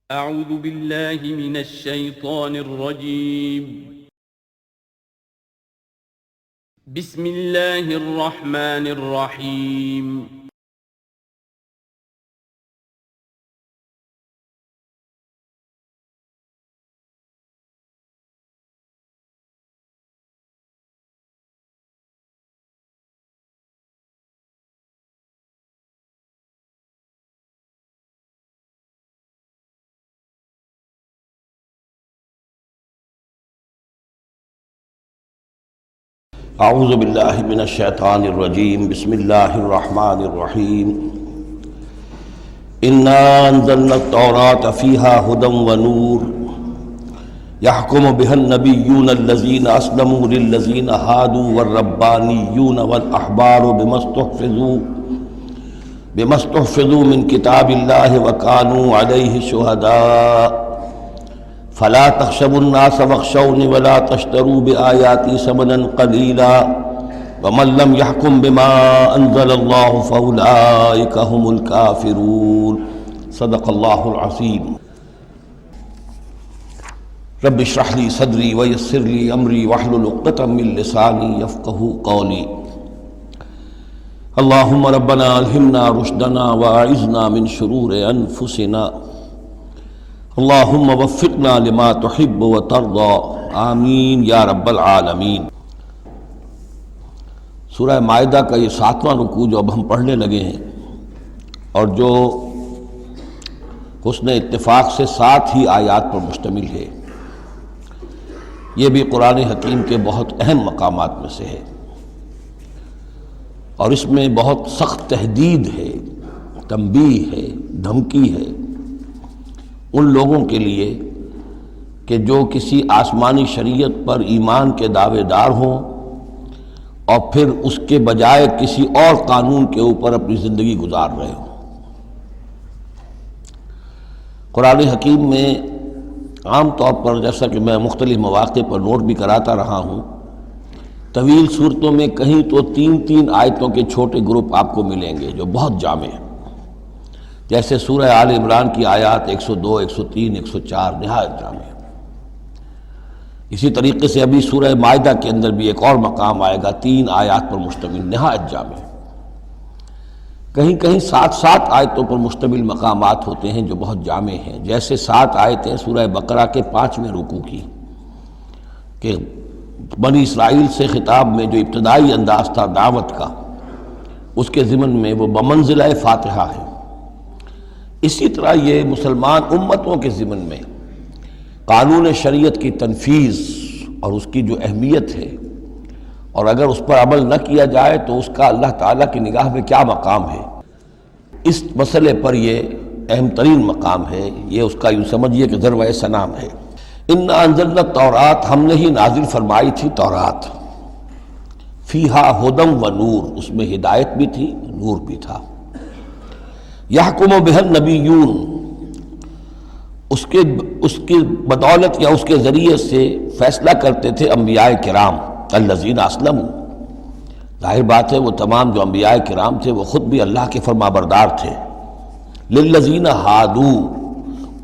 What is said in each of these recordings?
اعوذ باللہ من الشیطان الرجیم بسم اللہ الرحمن الرحیم اعوذ باللہ من الشیطان الرجیم بسم اللہ الرحمن الرحیم انا انزلنا التوراة فیہا ھدی ونور یحکم بہا النبیون الذین اسلموا للذین ھادوا والربانیون والاحبار بما استحفظوا من کتاب اللہ وکانوا علیہ شہداء فلا تخشوا الناس واخشوني ولا تشتروا بآياتي ثمنا قليلا ومن لم يحكم بما أنزل الله فأولئك هم الكافرون صدق الله العظيم رب اشرح لي صدري ويسر لي أمري واحلل عقدة من لساني يفقهوا قولي اللهم ربنا ألهمنا رشدنا وأعذنا من شرور أنفسنا اللہم وفقنا لما تحب وترضى آمین یا رب العالمین۔ سورہ مائدہ کا یہ 7واں رکوع جو اب ہم پڑھنے لگے ہیں اور جو حسن اتفاق سے 7 ہی آیات پر مشتمل ہے، یہ بھی قرآن حکیم کے بہت اہم مقامات میں سے ہے اور اس میں بہت سخت تہدید ہے، تنبیہ ہے، دھمکی ہے ان لوگوں کے لیے کہ جو کسی آسمانی شریعت پر ایمان کے دعوے دار ہوں اور پھر اس کے بجائے کسی اور قانون کے اوپر اپنی زندگی گزار رہے ہوں۔ قرآن حکیم میں عام طور پر، جیسا کہ میں مختلف مواقع پر نوٹ بھی کراتا رہا ہوں، طویل صورتوں میں کہیں تو 3 آیتوں کے چھوٹے گروپ آپ کو ملیں گے جو بہت جامع ہیں، جیسے سورہ آل عمران کی آیات 102، 103، 104 نہایت جامع۔ اسی طریقے سے ابھی سورہ مائدہ کے اندر بھی ایک اور مقام آئے گا 3 آیات پر مشتمل، نہایت جامع۔ کہیں کہیں 7 آیتوں پر مشتمل مقامات ہوتے ہیں جو بہت جامع ہیں، جیسے 7 آیتیں سورہ بقرہ کے 5ویں رکوع کی کہ بنی اسرائیل سے خطاب میں جو ابتدائی انداز تھا دعوت کا، اس کے ضمن میں وہ بمنزلہ فاتحہ ہے۔ اسی طرح یہ مسلمان امتوں کے ضمن میں قانون شریعت کی تنفیذ اور اس کی جو اہمیت ہے، اور اگر اس پر عمل نہ کیا جائے تو اس کا اللہ تعالیٰ کی نگاہ میں کیا مقام ہے، اس مسئلے پر یہ اہم ترین مقام ہے۔ یہ اس کا یوں سمجھیے کہ ذروۂ سنام ہے۔ انا انزلنا التوراۃ، ہم نے ہی نازل فرمائی تھی تورات، فیہا ھدی ونور، اس میں ہدایت بھی تھی، نور بھی تھا۔ یحکم بہا النبیون، اس کی بدولت یا اس کے ذریعے سے فیصلہ کرتے تھے انبیاء کرام، الذین اسلموا، ظاہر بات ہے وہ تمام جو انبیاء کرام تھے وہ خود بھی اللہ کے فرما بردار تھے۔ للذین ھادوا،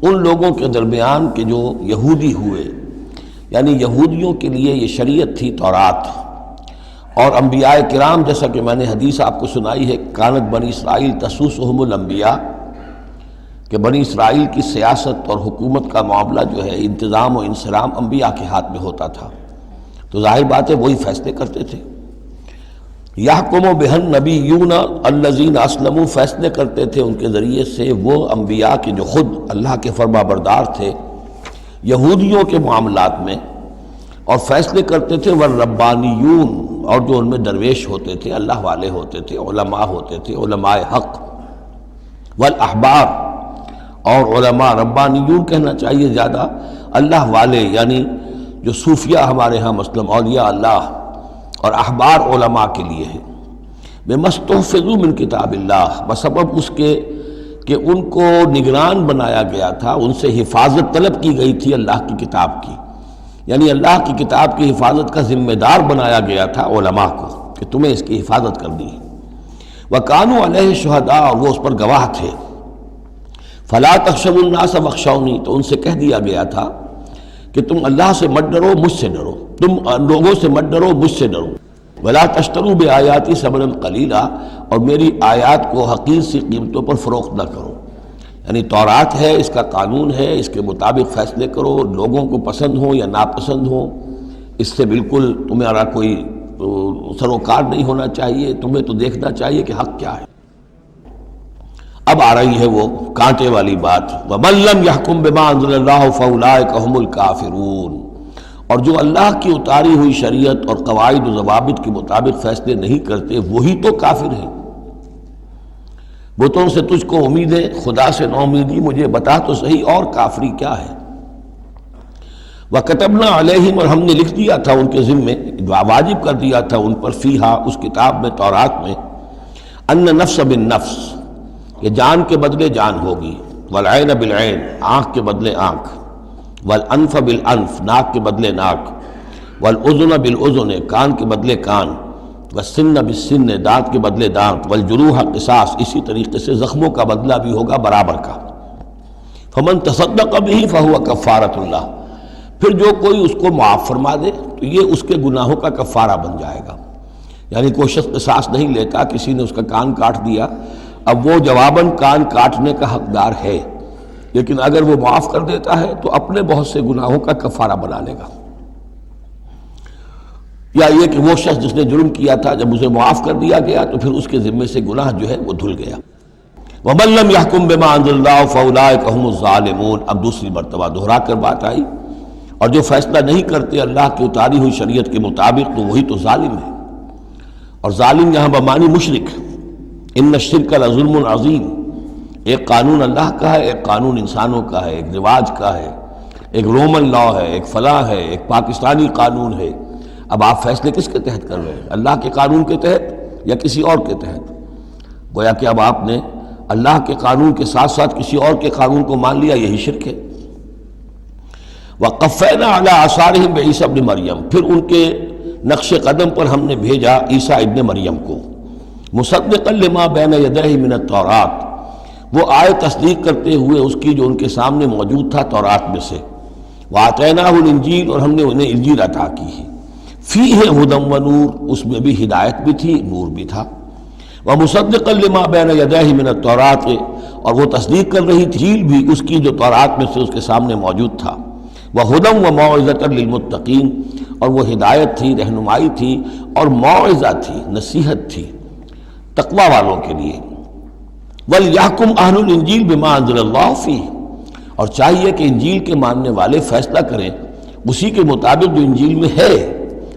ان لوگوں کے درمیان کہ جو یہودی ہوئے، یعنی یہودیوں کے لیے یہ شریعت تھی تورات، اور انبیاء کرام جیسا کہ میں نے حدیث آپ کو سنائی ہے، کانت بنی اسرائیل تسوسہم الانبیاء، کہ بنی اسرائیل کی سیاست اور حکومت کا معاملہ جو ہے، انتظام و انصرام انبیاء کے ہاتھ میں ہوتا تھا، تو ظاہر بات ہے وہی فیصلے کرتے تھے۔ یحکم بہا النبیون الذین اسلموا، فیصلے کرتے تھے ان کے ذریعے سے وہ انبیاء کے جو خود اللہ کے فرما بردار تھے یہودیوں کے معاملات میں، اور فیصلے کرتے تھے والربانیون، اور جو ان میں درویش ہوتے تھے، اللہ والے ہوتے تھے، علماء ہوتے تھے، علماء حق، والاحبار، اور علماء ربانیون کہنا چاہیے زیادہ، اللہ والے، یعنی جو صوفیہ ہمارے ہاں مثلا اولیاء اللہ، اور احبار علماء کے لیے ہے۔ بما استحفظوا من کتاب اللہ، بسبب اس کے کہ ان کو نگران بنایا گیا تھا، ان سے حفاظت طلب کی گئی تھی اللہ کی کتاب کی، یعنی اللہ کی کتاب کی حفاظت کا ذمہ دار بنایا گیا تھا علماء کو کہ تمہیں اس کی حفاظت کرنی ہے۔ وَكَانُوا عَلَيْهِ شُهَدَاءَ، اور وہ اس پر گواہ تھے۔ فلا تخشوا الناس واخشونی، تو ان سے کہہ دیا گیا تھا کہ تم اللہ سے مت ڈرو، مجھ سے ڈرو، تم لوگوں سے مت ڈرو، مجھ سے ڈرو۔ ولا تشتروا بآیاتی ثمنا قلیلا، اور میری آیات کو حقیر سی قیمتوں پر فروخت نہ کرو۔ یعنی تورات ہے، اس کا قانون ہے، اس کے مطابق فیصلے کرو، لوگوں کو پسند ہو یا ناپسند ہو، اس سے بالکل تمہارا کوئی سروکار نہیں ہونا چاہیے، تمہیں تو دیکھنا چاہیے کہ حق کیا ہے۔ اب آ رہی ہے وہ کانٹے والی بات، وَمَن لَّمْ يَحْكُم بِمَا أَنزَلَ اللَّهُ فَأُولَٰئِكَ هُمُ الْكَافِرُونَ، اور جو اللہ کی اتاری ہوئی شریعت اور قواعد و ضوابط کے مطابق فیصلے نہیں کرتے وہی تو کافر ہیں۔ بتوں سے تجھ کو امید ہے، خدا سے نا امیدی، مجھے بتا تو صحیح اور کافری کیا ہے۔ وَكَتَبْنَا عَلَيْهِمْ، اور ہم نے لکھ دیا تھا ان کے ذمے، واجب کر دیا تھا ان پر، فیہا، اس کتاب میں، تورات میں، ان نفس بالنفس، کہ جان کے بدلے جان ہوگی، والعین بالعین، آنکھ کے بدلے آنکھ، والانف بالانف، ناک کے بدلے ناک، والاذن بالاذن، کان کے بدلے کان، والسن بالسن، دانت کے بدلے دانت، والجروح قصاص، اسی طریقے سے زخموں کا بدلہ بھی ہوگا برابر کا۔ فمن تصدق به فهو کفارۃ اللہ، پھر جو کوئی اس کو معاف فرما دے تو یہ اس کے گناہوں کا کفارہ بن جائے گا۔ یعنی کوئی شخص قصاص نہیں لیتا، کسی نے اس کا کان کاٹ دیا، اب وہ جواباً کان کاٹنے کا حقدار ہے، لیکن اگر وہ معاف کر دیتا ہے تو اپنے بہت سے گناہوں کا کفارہ بنا لے گا۔ یا یہ کہ وہ شخص جس نے جرم کیا تھا، جب اسے معاف کر دیا گیا تو پھر اس کے ذمے سے گناہ جو ہے وہ دھل گیا۔ وَمَن لَّمْ يَحْكُم بِمَا أَنزَلَ اللَّهُ فَأُولَٰئِكَ هُمُ الظَّالِمُونَ، اب دوسری مرتبہ دہرا کر بات آئی، اور جو فیصلہ نہیں کرتے اللہ کی اتاری ہوئی شریعت کے مطابق تو وہی تو ظالم ہے۔ اور ظالم یہاں بمعنی مشرک، ان الشرک لظلم عظیم، ایک قانون اللہ کا ہے، ایک قانون انسانوں کا ہے، ایک رواج کا ہے، ایک رومن لا ہے، ایک فلاں ہے، ایک پاکستانی قانون ہے۔ اب آپ فیصلے کس کے تحت کر رہے ہیں؟ اللہ کے قانون کے تحت یا کسی اور کے تحت؟ گویا کہ اب آپ نے اللہ کے قانون کے ساتھ ساتھ کسی اور کے قانون کو مان لیا، یہی شرک ہے۔ وَقَفَّيْنَا عَلَىٰ آثَارِهِمْ بِعِیسیٰ ابْنِ مریم، پھر ان کے نقش قدم پر ہم نے بھیجا عیسیٰ ابن مریم کو، مصدقا لما بین یدیہ من التوراۃ، وہ آئے تصدیق کرتے ہوئے اس کی جو ان کے سامنے موجود تھا تورات میں سے، وآتیناہ الانجیل، اور ہم نے انہیں انجیل عطا کی ہے، فیہ ھدی و نور، اس میں بھی ہدایت بھی تھی، نور بھی تھا، ومصدقا لما بین یدیہ من التوراۃ، اور وہ تصدیق کر رہی تھی انجیل بھی اس کی جو تورات میں سے اس کے سامنے موجود تھا، وہدی و موعظۃ للمتقین، اور وہ ہدایت تھی، رہنمائی تھی اور موعظہ تھی، نصیحت تھی تقوی والوں کے لیے۔ وَلْيَحْكُمْ أَهْلُ الْإِنجِيلِ بِمَا أَنزَلَ اللَّهُ فِيهِ، اور چاہیے کہ انجیل کے ماننے والے فیصلہ کریں اسی کے مطابق جو انجیل میں ہے۔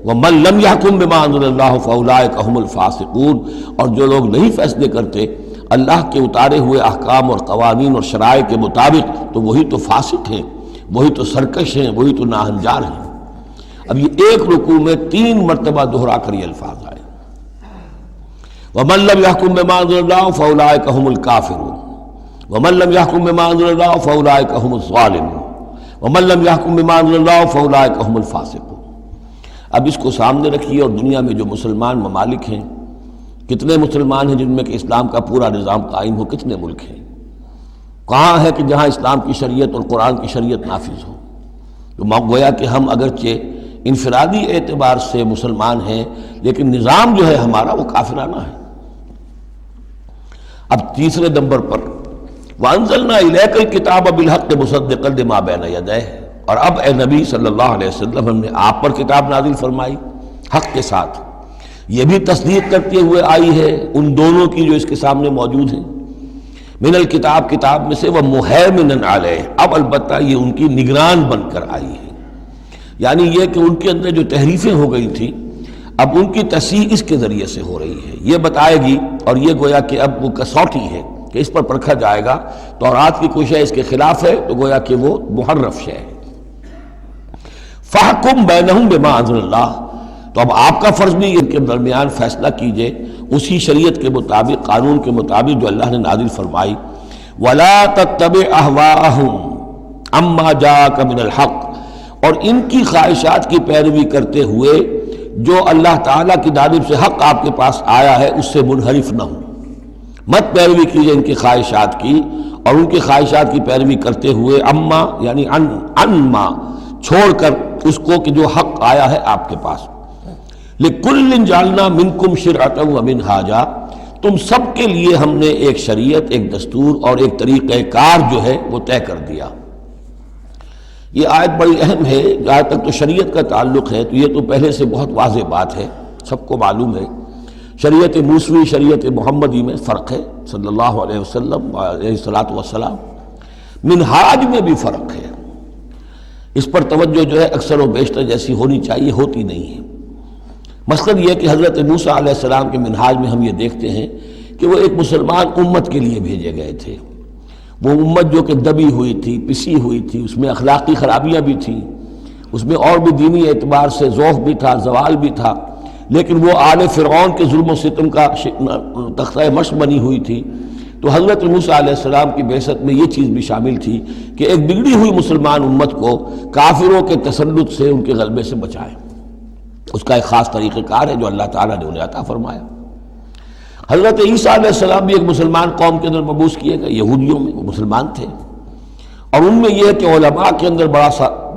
وَمَن لَّمْ يَحْكُمْ بِمَا أَنزَلَ اللَّهُ فَأُولَٰئِكَ هُمُ الْفَاسِقُونَ، اور جو لوگ نہیں فیصلے کرتے اللہ کے اتارے ہوئے احکام اور قوانین اور شرائع کے مطابق تو وہی تو فاسق ہیں، وہی تو سرکش ہیں، وہی تو ناہنجار ہیں۔ اب یہ ایک رکوع میں 3 مرتبہ دہرا کر یہ الفاظ آئے، وَمَن لَّمْ يَحْكُم بِمَا أَنزَلَ اللَّهُ فَأُولَٰئِكَ هُمُ الْكَافِرُونَ وَمَن لَّمْ يَحْكُم بِمَا أَنزَلَ اللَّهُ فَأُولَٰئِكَ هُمُ الظَّالِمُونَ وَمَن لَّمْ يَحْكُم بِمَا أَنزَلَ اللَّهُ فَأُولَٰئِكَ هُمُ الْفَاسِقُونَ۔ اب اس کو سامنے رکھیے، اور دنیا میں جو مسلمان ممالک ہیں، کتنے مسلمان ہیں جن میں کہ اسلام کا پورا نظام قائم ہو؟ کتنے ملک ہیں؟ کہاں ہے کہ جہاں اسلام کی شریعت اور قرآن کی شریعت نافذ ہو؟ تو گویا کہ ہم اگرچہ انفرادی اعتبار سے مسلمان ہیں، لیکن نظام جو ہے ہمارا وہ کافرانہ ہے۔ اب تیسرے نمبر پر وَأَنزَلْنَا إِلَيْكَ الْكِتَابَ بِالْحَقِّ مُصَدِّقًا لِمَا بَيْنَ يَدَيْهِ، اور اب اے نبی صلی اللہ علیہ وسلم ہم نے آپ پر کتاب نازل فرمائی حق کے ساتھ، یہ بھی تصدیق کرتے ہوئے آئی ہے ان دونوں کی جو اس کے سامنے موجود ہیں، من الکتاب، کتاب میں سے، وَمُهَيْمِنًا عَلَيْهِ، اب البتہ یہ ان کی نگران بن کر آئی ہے، یعنی یہ کہ ان کے اندر جو تحریفیں ہو گئی تھیں اب ان کی تصحیح اس کے ذریعے سے ہو رہی ہے، یہ بتائے گی، اور یہ گویا کہ اب وہ کسوٹی ہے کہ اس پر پرکھا جائے گا، تورات کی کوئی شے اس کے خلاف ہے تو گویا کہ وہ محرف شے ہے۔ فَحْكُم بَيْنَهُم بِمَا أَنزَلَ اللَّهُ، تو اب آپ کا فرض بھی ان کے درمیان فیصلہ کیجئے اسی شریعت کے مطابق، قانون کے مطابق جو اللہ نے نازل فرمائی۔ وَلَا تَتَّبِعْ أَهْوَاءَهُمْ عَمَّا جَاءَكَ مِنَ الْحَقِّ، اور ان کی خواہشات کی پیروی کرتے ہوئے جو اللہ تعالیٰ کی جانب سے حق آپ کے پاس آیا ہے اس سے منحرف نہ ہوں، مت پیروی کیجئے ان کی خواہشات کی، اور ان کی خواہشات کی پیروی کرتے ہوئے اما یعنی ان ما چھوڑ کر اس کو کہ جو حق آیا ہے آپ کے پاس. لِكُلٍّ جَعَلْنَا مِنْكُمْ شِرْعَةً وَمِنْهَاجًا، تم سب کے لیے ہم نے ایک شریعت، ایک دستور اور ایک طریقہ کار جو ہے وہ طے کر دیا. یہ آیت بڑی اہم ہے. جہاں تک تو شریعت کا تعلق ہے تو یہ تو پہلے سے بہت واضح بات ہے، سب کو معلوم ہے. شریعت موسوی شریعت محمدی میں فرق ہے صلی اللہ علیہ وسلم علیہ الصلاۃ والسلام. منہاج میں بھی فرق ہے. اس پر توجہ جو ہے اکثر و بیشتر جیسی ہونی چاہیے ہوتی نہیں ہے. مقصد یہ کہ حضرت موسیٰ علیہ السلام کے منہاج میں ہم یہ دیکھتے ہیں کہ وہ ایک مسلمان امت کے لیے بھیجے گئے تھے. وہ امت جو کہ دبی ہوئی تھی، پسی ہوئی تھی، اس میں اخلاقی خرابیاں بھی تھیں، اس میں اور بھی دینی اعتبار سے ذوف بھی تھا، زوال بھی تھا، لیکن وہ آل فرعون کے ظلم و ستم کا تختہ مشق بنی ہوئی تھی. تو حضرت موسیٰ علیہ السلام کی بعثت میں یہ چیز بھی شامل تھی کہ ایک بگڑی ہوئی مسلمان امت کو کافروں کے تسلط سے، ان کے غلبے سے بچائے. اس کا ایک خاص طریقہ کار ہے جو اللہ تعالیٰ نے انہیں عطا فرمایا. حضرت عیسیٰ علیہ السلام بھی ایک مسلمان قوم کے اندر مبعوث کیے گئے. یہودیوں میں وہ مسلمان تھے، اور ان میں یہ ہے کہ علماء کے اندر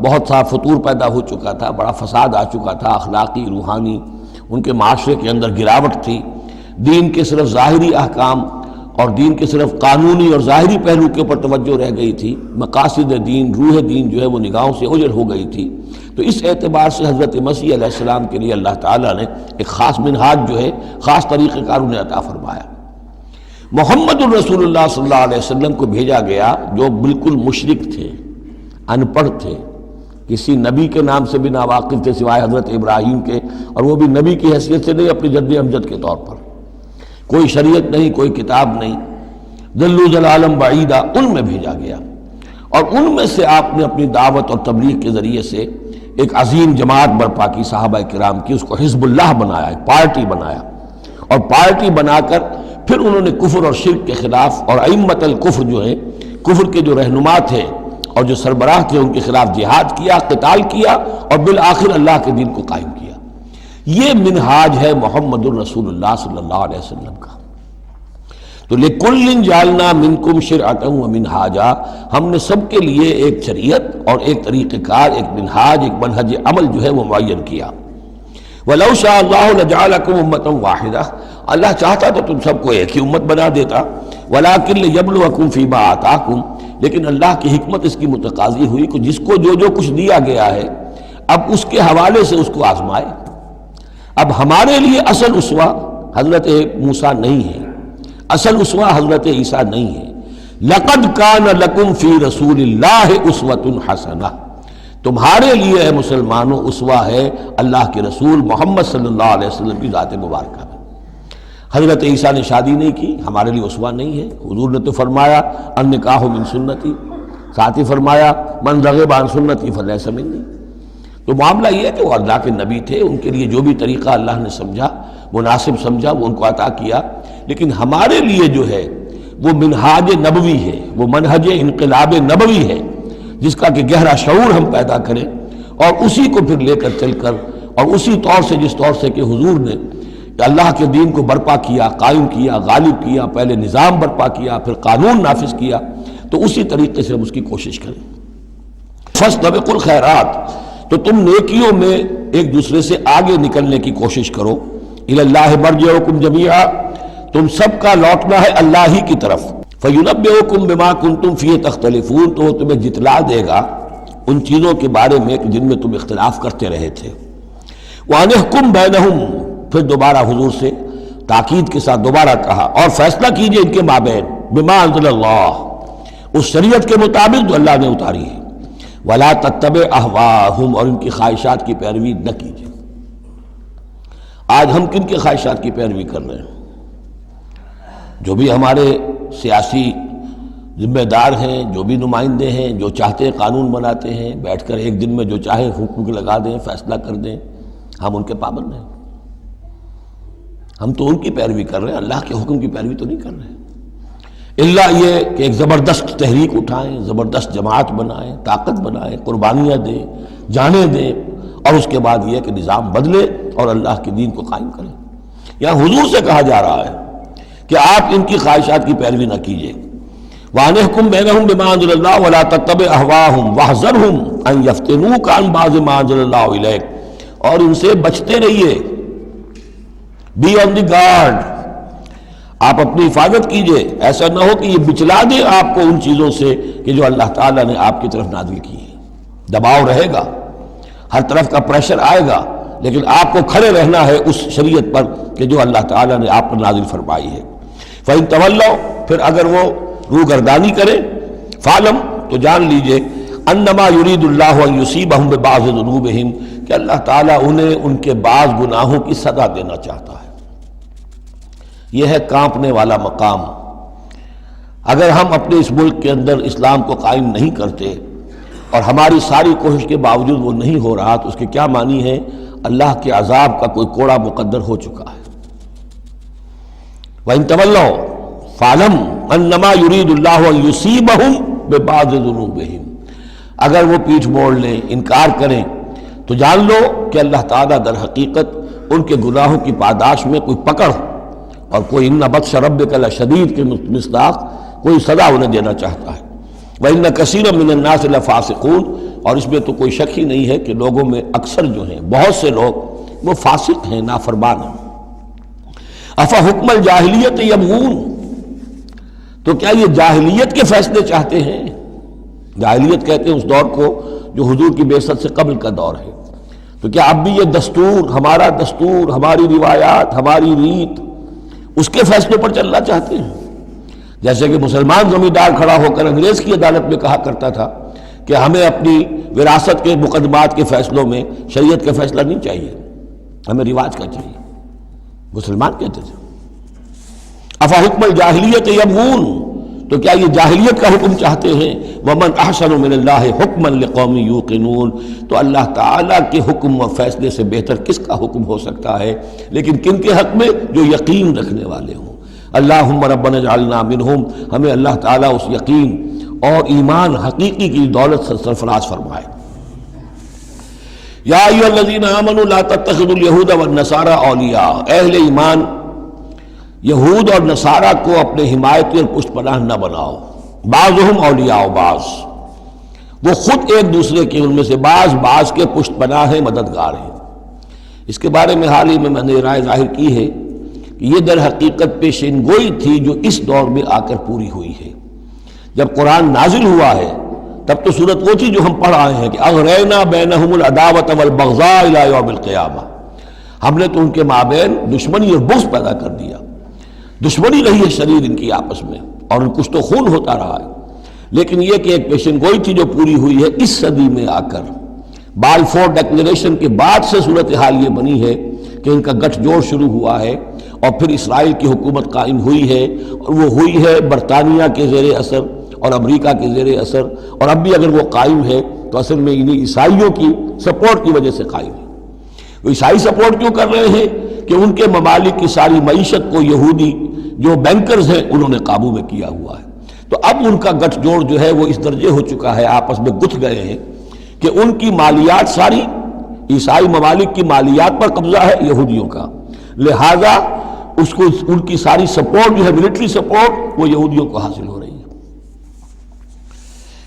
بہت سا فطور پیدا ہو چکا تھا، بڑا فساد آ چکا تھا، اخلاقی روحانی ان کے معاشرے کے اندر گراوٹ تھی. دین کے صرف ظاہری احکام اور دین کے صرف قانونی اور ظاہری پہلو کے اوپر توجہ رہ گئی تھی. مقاصد دین، روح دین جو ہے وہ نگاہوں سے اوجھل ہو گئی تھی. تو اس اعتبار سے حضرت مسیح علیہ السلام کے لیے اللہ تعالیٰ نے ایک خاص منہاج جو ہے، خاص طریقہ کار انہیں عطا فرمایا. محمد الرسول اللہ صلی اللہ علیہ وسلم کو بھیجا گیا جو بالکل مشرک تھے، ان پڑھ تھے، کسی نبی کے نام سے بھی ناواقف تھے سوائے حضرت ابراہیم کے، اور وہ بھی نبی کی حیثیت سے نہیں، اپنی جد امجد کے طور پر. کوئی شریعت نہیں، کوئی کتاب نہیں، ضلوا ضلالا بعیدا، ان میں بھیجا گیا. اور ان میں سے آپ نے اپنی دعوت اور تبلیغ کے ذریعے سے ایک عظیم جماعت برپا کی صحابہ کرام کی. اس کو حزب اللہ بنایا، ایک پارٹی بنایا، اور پارٹی بنا کر پھر انہوں نے کفر اور شرک کے خلاف اور ائمۃ الکفر جو ہیں، کفر کے جو رہنما تھے اور جو سربراہ تھے، ان کے خلاف جہاد کیا، قتال کیا، اور بالآخر اللہ کے دین کو قائم کیا. یہ منہاج ہے محمد الرسول اللہ صلی اللہ علیہ وسلم کا. تو لِكُلٍّ جَعَلْنَا مِنْكُمْ شِرْعَةً وَمِنْهَاجًا، ہم نے سب کے لیے ایک شریعت اور ایک طریقہ کار، ایک منہاج، ایک منہج عمل جو ہے وہ معین کیا. وَلَوْ شَاءَ اللَّهُ لَجَعَلَكُمْ أُمَّةً وَاحِدَةً، اللہ چاہتا تو تم سب کو ایک ہی امت بنا دیتا. وَلَكِنْ لِيَبْلُوَكُمْ فِي مَا آتَاكُمْ، لیکن اللہ کی حکمت اس کی متقاضی ہوئی کہ جس کو جو کچھ دیا گیا ہے اب اس کے حوالے سے اس کو آزمائے. اب ہمارے لیے اصل اسوہ حضرت موسیٰ نہیں ہے، اصل اسوہ حضرت عیسیٰ نہیں ہے. لَقَدْ كَانَ لَكُمْ فِي رَسُولِ اللَّهِ أُسْوَةٌ حَسَنَةٌ، تمہارے لیے اے مسلمانوں اسوہ ہے اللہ کے رسول محمد صلی اللہ علیہ وسلم کی ذات مبارکہ میں. حضرت عیسیٰ نے شادی نہیں کی، ہمارے لیے اسوہ نہیں ہے. حضور نے تو فرمایا النکاح من سنتی، ساتھ ہی فرمایا من رغب عن سنتی فلیس منی. تو معاملہ یہ ہے کہ وہ اللہ کے نبی تھے، ان کے لیے جو بھی طریقہ اللہ نے سمجھا، مناسب سمجھا، وہ ان کو عطا کیا. لیکن ہمارے لیے جو ہے وہ منہاج نبوی ہے، وہ منہج انقلاب نبوی ہے، جس کا کہ گہرا شعور ہم پیدا کریں اور اسی کو پھر لے کر چل کر، اور اسی طور سے جس طور سے کہ حضور نے اللہ کے دین کو برپا کیا، قائم کیا، غالب کیا، پہلے نظام برپا کیا، پھر قانون نافذ کیا، تو اسی طریقے سے ہم اس کی کوشش کریں. فاستبقوا الخیرات، تو تم نیکیوں میں ایک دوسرے سے آگے نکلنے کی کوشش کرو. الی اللہ مرجعکم جمیعا، تم سب کا لوٹنا ہے اللہ ہی کی طرف. فینبئکم بما کنتم فیہ تختلفون، تو وہ تمہیں جتلا دے گا ان چیزوں کے بارے میں جن میں تم اختلاف کرتے رہے تھے. وانحکم بینہم، پھر دوبارہ حضور سے تاکید کے ساتھ دوبارہ کہا، اور فیصلہ کیجئے ان کے مابین بما انزل اللہ، اس شریعت کے مطابق جو اللہ نے اتاری ہے. ولا تتبع اہواہم، اور ان کی خواہشات کی پیروی نہ کیجیے. آج ہم کن کی خواہشات کی پیروی کر رہے ہیں؟ جو بھی ہمارے سیاسی ذمہ دار ہیں، جو بھی نمائندے ہیں، جو چاہتے ہیں قانون بناتے ہیں، بیٹھ کر ایک دن میں جو چاہے حکم لگا دیں، فیصلہ کر دیں، ہم ان کے پابند ہیں. ہم تو ان کی پیروی کر رہے ہیں، اللہ کے حکم کی پیروی تو نہیں کر رہے. اللہ یہ کہ ایک زبردست تحریک اٹھائیں، زبردست جماعت بنائیں، طاقت بنائیں، قربانیاں دیں، جانیں دیں، اور اس کے بعد یہ کہ نظام بدلے اور اللہ کے دین کو قائم کریں. یہاں حضور سے کہا جا رہا ہے کہ آپ ان کی خواہشات کی پیروی نہ کیجیے. وَأَنِحْكُم بَيْنَهُم بِمَا أَنزَلَ اللَّهُ وَلَا تَتَّبِعْ أَهْوَاءَهُمْ وَاحْذَرْهُمْ أَن يَفْتِنُوكَ عَن بَعْضِ مَا أَنزَلَ اللَّهُ إِلَيْكَ، اور ان سے بچتے رہیے. بی آن دی گارڈ، آپ اپنی حفاظت کیجئے. ایسا نہ ہو کہ یہ بچلا دے آپ کو ان چیزوں سے کہ جو اللہ تعالیٰ نے آپ کی طرف نازل کی ہے. دباؤ رہے گا، ہر طرف کا پریشر آئے گا، لیکن آپ کو کھڑے رہنا ہے اس شریعت پر کہ جو اللہ تعالیٰ نے آپ پر نازل فرمائی ہے. فَإِن تَوَلَّوْا، پھر اگر وہ روگردانی کرے، فَعْلَمْ، تو جان لیجئے، انما یرید اللہ ان یصیبہم ببعض ذنوبہم، کہ اللہ تعالیٰ انہیں ان کے بعض گناہوں کی سزا دینا چاہتا ہے. یہ ہے کانپنے والا مقام. اگر ہم اپنے اس ملک کے اندر اسلام کو قائم نہیں کرتے اور ہماری ساری کوشش کے باوجود وہ نہیں ہو رہا، تو اس کے کیا معنی ہے؟ اللہ کے عذاب کا کوئی کوڑا مقدر ہو چکا ہے. وَإِن تَوَلَّوْا فَاعْلَمْ أَنَّمَا يُرِيدُ اللَّهُ أَن يُصِيبَهُم بِبَعْضِ ذُنُوبِهِمْ، اگر وہ پیٹھ موڑ لیں، انکار کریں، تو جان لو کہ اللہ تعالیٰ در حقیقت ان کے گناہوں کی پاداش میں کوئی پکڑ اور کوئی اِنَّ بَطْشَ رَبِّكَ لَشَدِيدٌ کے مصداق کوئی سزا انہیں دینا چاہتا ہے. وَإِنَّ كَثِيرًا مِّنَ النَّاسِ لَفَاسِقُونَ، اور اس میں تو کوئی شک ہی نہیں ہے کہ لوگوں میں اکثر جو ہیں، بہت سے لوگ وہ فاسق ہیں، نافرمان ہیں. أَفَحُكْمَ الْجَاهِلِيَّةِ يَبْغُونَ، تو کیا یہ جاہلیت کے فیصلے چاہتے ہیں؟ جاہلیت کہتے ہیں اس دور کو جو حضور کی بعثت سے قبل کا دور ہے. تو کیا اب بھی یہ دستور، ہمارا دستور، ہماری روایات، ہماری ریت، اس کے فیصلوں پر چلنا چاہتے ہیں؟ جیسے کہ مسلمان زمیندار کھڑا ہو کر انگریز کی عدالت میں کہا کرتا تھا کہ ہمیں اپنی وراثت کے مقدمات کے فیصلوں میں شریعت کا فیصلہ نہیں چاہیے، ہمیں رواج کا چاہیے. مسلمان کہتے تھے. افحکم الجاہلیت یبغون، تو کیا یہ جاہلیت کا حکم چاہتے ہیں؟ ومن احسن من اللہ حکما لقوم یوقنون، تو اللہ تعالیٰ کے حکم و فیصلے سے بہتر کس کا حکم ہو سکتا ہے؟ لیکن کن کے حق میں؟ جو یقین رکھنے والے ہوں. اللہم ربنا اجعلنا منہم، ہمیں اللہ تعالیٰ اس یقین اور ایمان حقیقی کی دولت سے سرفراز فرمائے. یا ایھا الذین آمنوا لا تتخذوا اليہود والنصارى اولیاء، اہل ایمان یہود اور نصارہ کو اپنے حمایتی اور پشت پناہ نہ بناؤ. بعضهم اولیاء بعض، وہ خود ایک دوسرے کے ان میں سے بعض کے پشت پناہ ہیں، مددگار ہیں. اس کے بارے میں حال ہی میں نے رائے ظاہر کی ہے کہ یہ در حقیقت پیشین گوئی تھی جو اس دور میں آ کر پوری ہوئی ہے. جب قرآن نازل ہوا ہے تب تو صورت وہ تھی جو ہم پڑھ آئے ہیں کہ اغرینا بینہم العداوۃ والبغضاء الی یوم القیامہ، ہم نے تو ان کے مابین دشمنی اور بغض پیدا کر دیا. دشمنی رہی ہے شدید ان کی آپس میں، اور کچھ تو خون ہوتا رہا ہے. لیکن یہ کہ ایک پیشن گوئی تھی جو پوری ہوئی ہے اس صدی میں آ کر. بالفور ڈکلیریشن کے بعد سے صورتحال یہ بنی ہے کہ ان کا گٹھ جوڑ شروع ہوا ہے، اور پھر اسرائیل کی حکومت قائم ہوئی ہے، اور وہ ہوئی ہے برطانیہ کے زیر اثر اور امریکہ کے زیر اثر، اور اب بھی اگر وہ قائم ہے تو اصل میں انہیں عیسائیوں کی سپورٹ کی وجہ سے قائم ہے. وہ عیسائی سپورٹ کیوں کر رہے ہیں؟ کہ ان کے ممالک کی ساری معیشت کو یہودی جو بینکرز ہیں انہوں نے قابو میں کیا ہوا ہے. تو اب ان کا گٹھ جوڑ جو ہے وہ اس درجے ہو چکا ہے، آپس میں گتھ گئے ہیں کہ ان کی مالیات ساری عیسائی ممالک کی مالیات پر قبضہ ہے یہودیوں کا، لہذا اس کو ان کی ساری سپورٹ جو ہے ملٹری سپورٹ وہ یہودیوں کو حاصل ہو رہی ہے.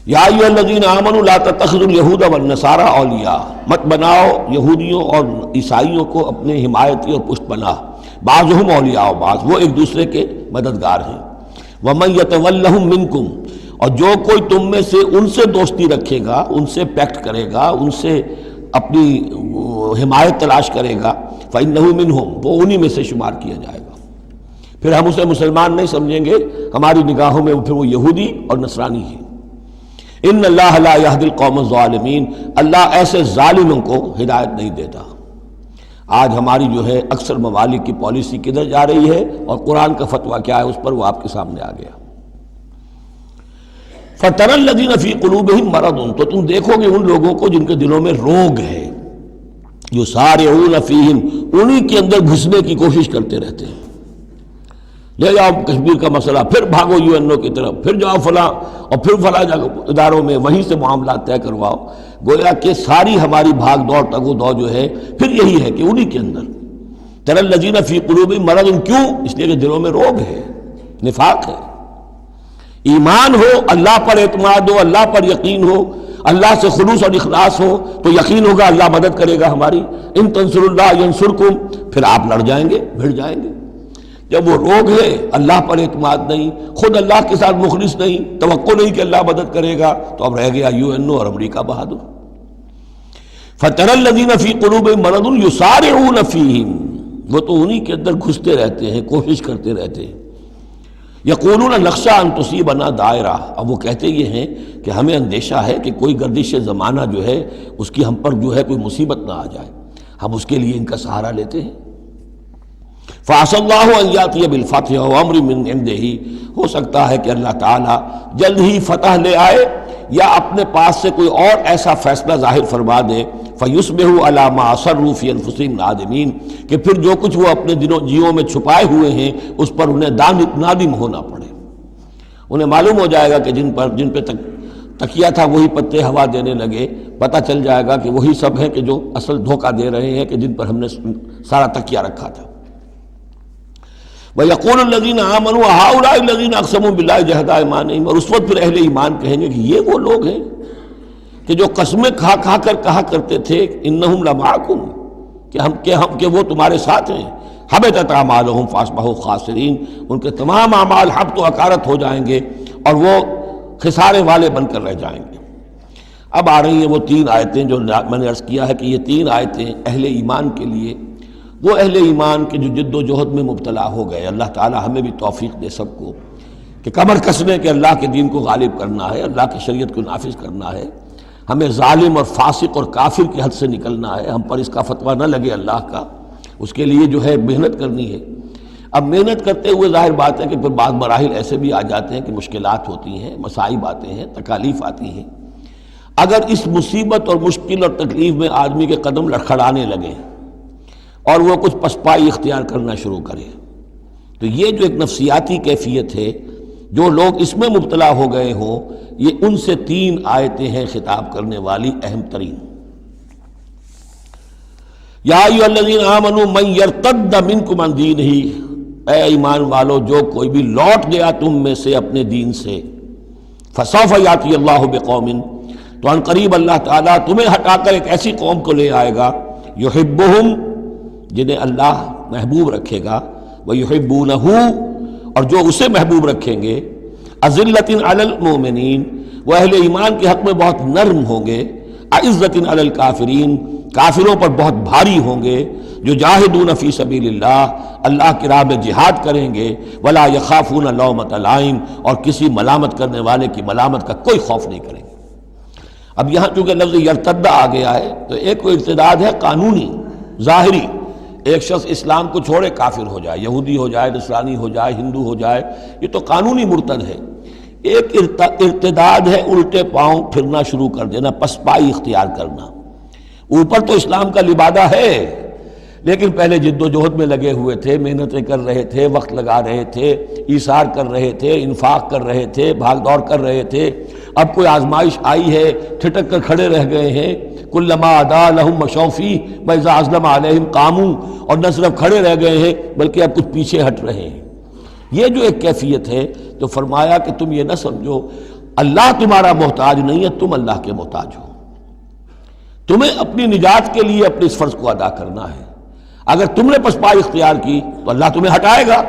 یا ایھا الذین آمنوا لا تتخذوا اليہود والنصارى اولیاء، مت بناؤ یہودیوں اور عیسائیوں کو اپنے حمایتی اور پشت پناہ. بعضهم اولیاء بعض، وہ ایک دوسرے کے مددگار ہیں. ومن یتولہم منکم، اور جو کوئی تم میں سے ان سے دوستی رکھے گا، ان سے پیکٹ کرے گا، ان سے اپنی حمایت تلاش کرے گا، فإنہ منہم، وہ انہی میں سے شمار کیا جائے گا. پھر ہم اسے مسلمان نہیں سمجھیں گے، ہماری نگاہوں میں پھر وہ یہودی اور نصرانی ہے. ان اللہ لا یہدی القوم الظالمین، اللہ ایسے ظالموں کو ہدایت نہیں دیتا. آج ہماری جو ہے اکثر ممالک کی پالیسی کدھر جا رہی ہے اور قرآن کا فتویٰ کیا ہے اس پر وہ آپ کے سامنے آ گیا. فَتَرَى الَّذِينَ فِي قُلُوبِهِم مَرَضٌ، تو تم دیکھو گے ان لوگوں کو جن کے دلوں میں روگ ہے. يُسَارِعُونَ فِيهِمْ، انہی کے اندر گھسنے کی کوشش کرتے رہتے ہیں. لے جاؤ کشمیر کا مسئلہ، پھر بھاگو UN کی طرف، پھر جاؤ فلاں اور پھر فلاں اداروں میں، وہیں سے معاملات طے کرواؤ. گویا کہ ساری ہماری بھاگ دوڑ تگ و دو جو ہے پھر یہی ہے کہ انہی کے اندر. تَرَى الَّذِينَ فِي قُلُوبِهِم مَرَضٌ، کیوں؟ اس لیے کہ دلوں میں روگ ہے، نفاق ہے. ایمان ہو، اللہ پر اعتماد ہو، اللہ پر یقین ہو، اللہ سے خلوص اور اخلاص ہو تو یقین ہوگا اللہ مدد کرے گا ہماری۔ ان تنصر اللہ ینصرکم، پھر آپ لڑ جائیں گے، بھڑ جائیں گے۔ جب وہ روگ ہے، اللہ پر اعتماد نہیں، خود اللہ کے ساتھ مخلص نہیں، توقع نہیں کہ اللہ مدد کرے گا، تو اب رہ گیا UN اور امریکہ بہادر۔ فَتَرَى الَّذِينَ فِي قُلُوبِهِم مَرَضٌ يُسَارِعُونَ فِيهِمْ، وہ تو انہی کے اندر گھستے رہتے ہیں، کوشش کرتے رہتے ہیں۔ یقولون نخشى ان تصیبنا دائرہ، اب وہ کہتے یہ ہیں کہ ہمیں اندیشہ ہے کہ کوئی گردش زمانہ جو ہے اس کی ہم پر جو ہے کوئی مصیبت نہ آ جائے، ہم اس کے لیے ان کا سہارا لیتے ہیں۔ فَعَسَى اللَّهُ أَن يَأْتِيَ بِالْفَتْحِ وَأَمْرٍ مِّنْ عِندِهِ، ہو سکتا ہے کہ اللہ تعالیٰ جلد ہی فتح لے آئے یا اپنے پاس سے کوئی اور ایسا فیصلہ ظاہر فرما دے، فَيُصْبِحُوا عَلَىٰ مَا أَصَرُّوا فِي أَنفُسِهِمْ نَادِمِينَ، کہ پھر جو کچھ وہ اپنے جیوں میں چھپائے ہوئے ہیں اس پر انہیں نادم ہونا پڑے۔ انہیں معلوم ہو جائے گا کہ جن پہ تکیہ تھا وہی پتے ہوا دینے لگے، پتہ چل جائے گا کہ وہی سب ہیں کہ جو اصل دھوکہ دے رہے ہیں، کہ جن پر ہم نے سارا تکیہ رکھا تھا۔ وَيَقُولُ الَّذِينَ آمَنُوا أَهَٰؤُلَاءِ الَّذِينَ أَقْسَمُوا بِاللَّهِ جَهْدَ أَيْمَانِهِمْ، اور اس وقت پھر اہل ایمان کہیں گے کہ یہ وہ لوگ ہیں کہ جو قسمیں کھا کھا کر کہا کرتے تھے إِنَّهُمْ لَمَعَكُمْ، کہ وہ تمہارے ساتھ ہیں۔ حَبِطَتْ أَعْمَالُهُمْ فَأَصْبَحُوا خَاسِرِينَ، ان کے تمام اعمال حبط و اکارت ہو جائیں گے اور وہ خسارے والے بن کر رہ جائیں گے۔ اب آ رہی ہیں وہ 3 آیتیں جو میں نے عرض کیا ہے کہ یہ 3 آیتیں اہل ایمان کے لیے، وہ اہل ایمان کے جو جد و جہد میں مبتلا ہو گئے، اللہ تعالی ہمیں بھی توفیق دے سب کو کہ کمر کسنے کہ اللہ کے دین کو غالب کرنا ہے، اللہ کی شریعت کو نافذ کرنا ہے، ہمیں ظالم اور فاسق اور کافر کی حد سے نکلنا ہے، ہم پر اس کا فتویٰ نہ لگے اللہ کا، اس کے لیے جو ہے محنت کرنی ہے۔ اب محنت کرتے ہوئے ظاہر بات ہے کہ پھر بعض مراحل ایسے بھی آ جاتے ہیں کہ مشکلات ہوتی ہیں، مصائب آتے ہیں، تکالیف آتی ہیں۔ اگر اس مصیبت اور مشکل اور تکلیف میں آدمی کے قدم لڑکھڑانے لگیں اور وہ کچھ پسپائی اختیار کرنا شروع کرے، تو یہ جو ایک نفسیاتی کیفیت ہے، جو لوگ اس میں مبتلا ہو گئے ہوں، یہ ان سے 3 آیتیں ہیں خطاب کرنے والی اہم ترین۔ یا ایھا الذین آمنوا من یرتد منکم عن دینہ، اے ایمان والو جو کوئی بھی لوٹ گیا تم میں سے اپنے دین سے، فسوف یاتی اللہ بقوم، تو ان قریب اللہ تعالیٰ تمہیں ہٹا کر ایک ایسی قوم کو لے آئے گا، یحبہم، جنہیں اللہ محبوب رکھے گا، وَيُحِبُّونَهُ، اور جو اسے محبوب رکھیں گے، أَذِلَّةٍ عَلَى الْمُؤْمِنِينَ، وہ اہل ایمان کے حق میں بہت نرم ہوں گے، أَعِزَّةٍ عَلَى الْكَافِرِينَ، کافروں پر بہت بھاری ہوں گے، جو جاہدون فی سبیل اللہ کی راہ میں جہاد کریں گے، وَلَا يَخَافُونَ لَوْمَةَ لَائِمٍ، اور کسی ملامت کرنے والے کی ملامت کا کوئی خوف نہیں کریں گے۔ اب یہاں چونکہ لفظ یرتد آ گیا ہے تو ایک کوئی ارتداد ہے قانونی، ظاہری، ایک شخص اسلام کو چھوڑے کافر ہو جائے، یہودی ہو جائے، نصرانی ہو جائے، ہندو ہو جائے، یہ تو قانونی مرتد ہے۔ ایک ارتداد ہے الٹے پاؤں پھرنا شروع کر دینا، پسپائی اختیار کرنا۔ اوپر تو اسلام کا لبادہ ہے، لیکن پہلے جد و جہد میں لگے ہوئے تھے، محنتیں کر رہے تھے، وقت لگا رہے تھے، ایثار کر رہے تھے، انفاق کر رہے تھے، بھاگ دوڑ کر رہے تھے، اب کوئی آزمائش آئی ہے، ٹھٹک کر کھڑے رہ گئے ہیں۔ کلما ادا لہم مشوا فیہ واذا اظلم علیہم قاموا، اور نہ صرف کھڑے رہ گئے ہیں بلکہ اب کچھ پیچھے ہٹ رہے ہیں۔ یہ جو ایک کیفیت ہے تو فرمایا کہ تم یہ نہ سمجھو اللہ تمہارا محتاج نہیں ہے، تم اللہ کے محتاج ہو، تمہیں اپنی نجات کے لیے اپنے اس فرض کو ادا کرنا ہے۔ اگر تم نے پسپائی اختیار کی تو اللہ تمہیں ہٹائے گا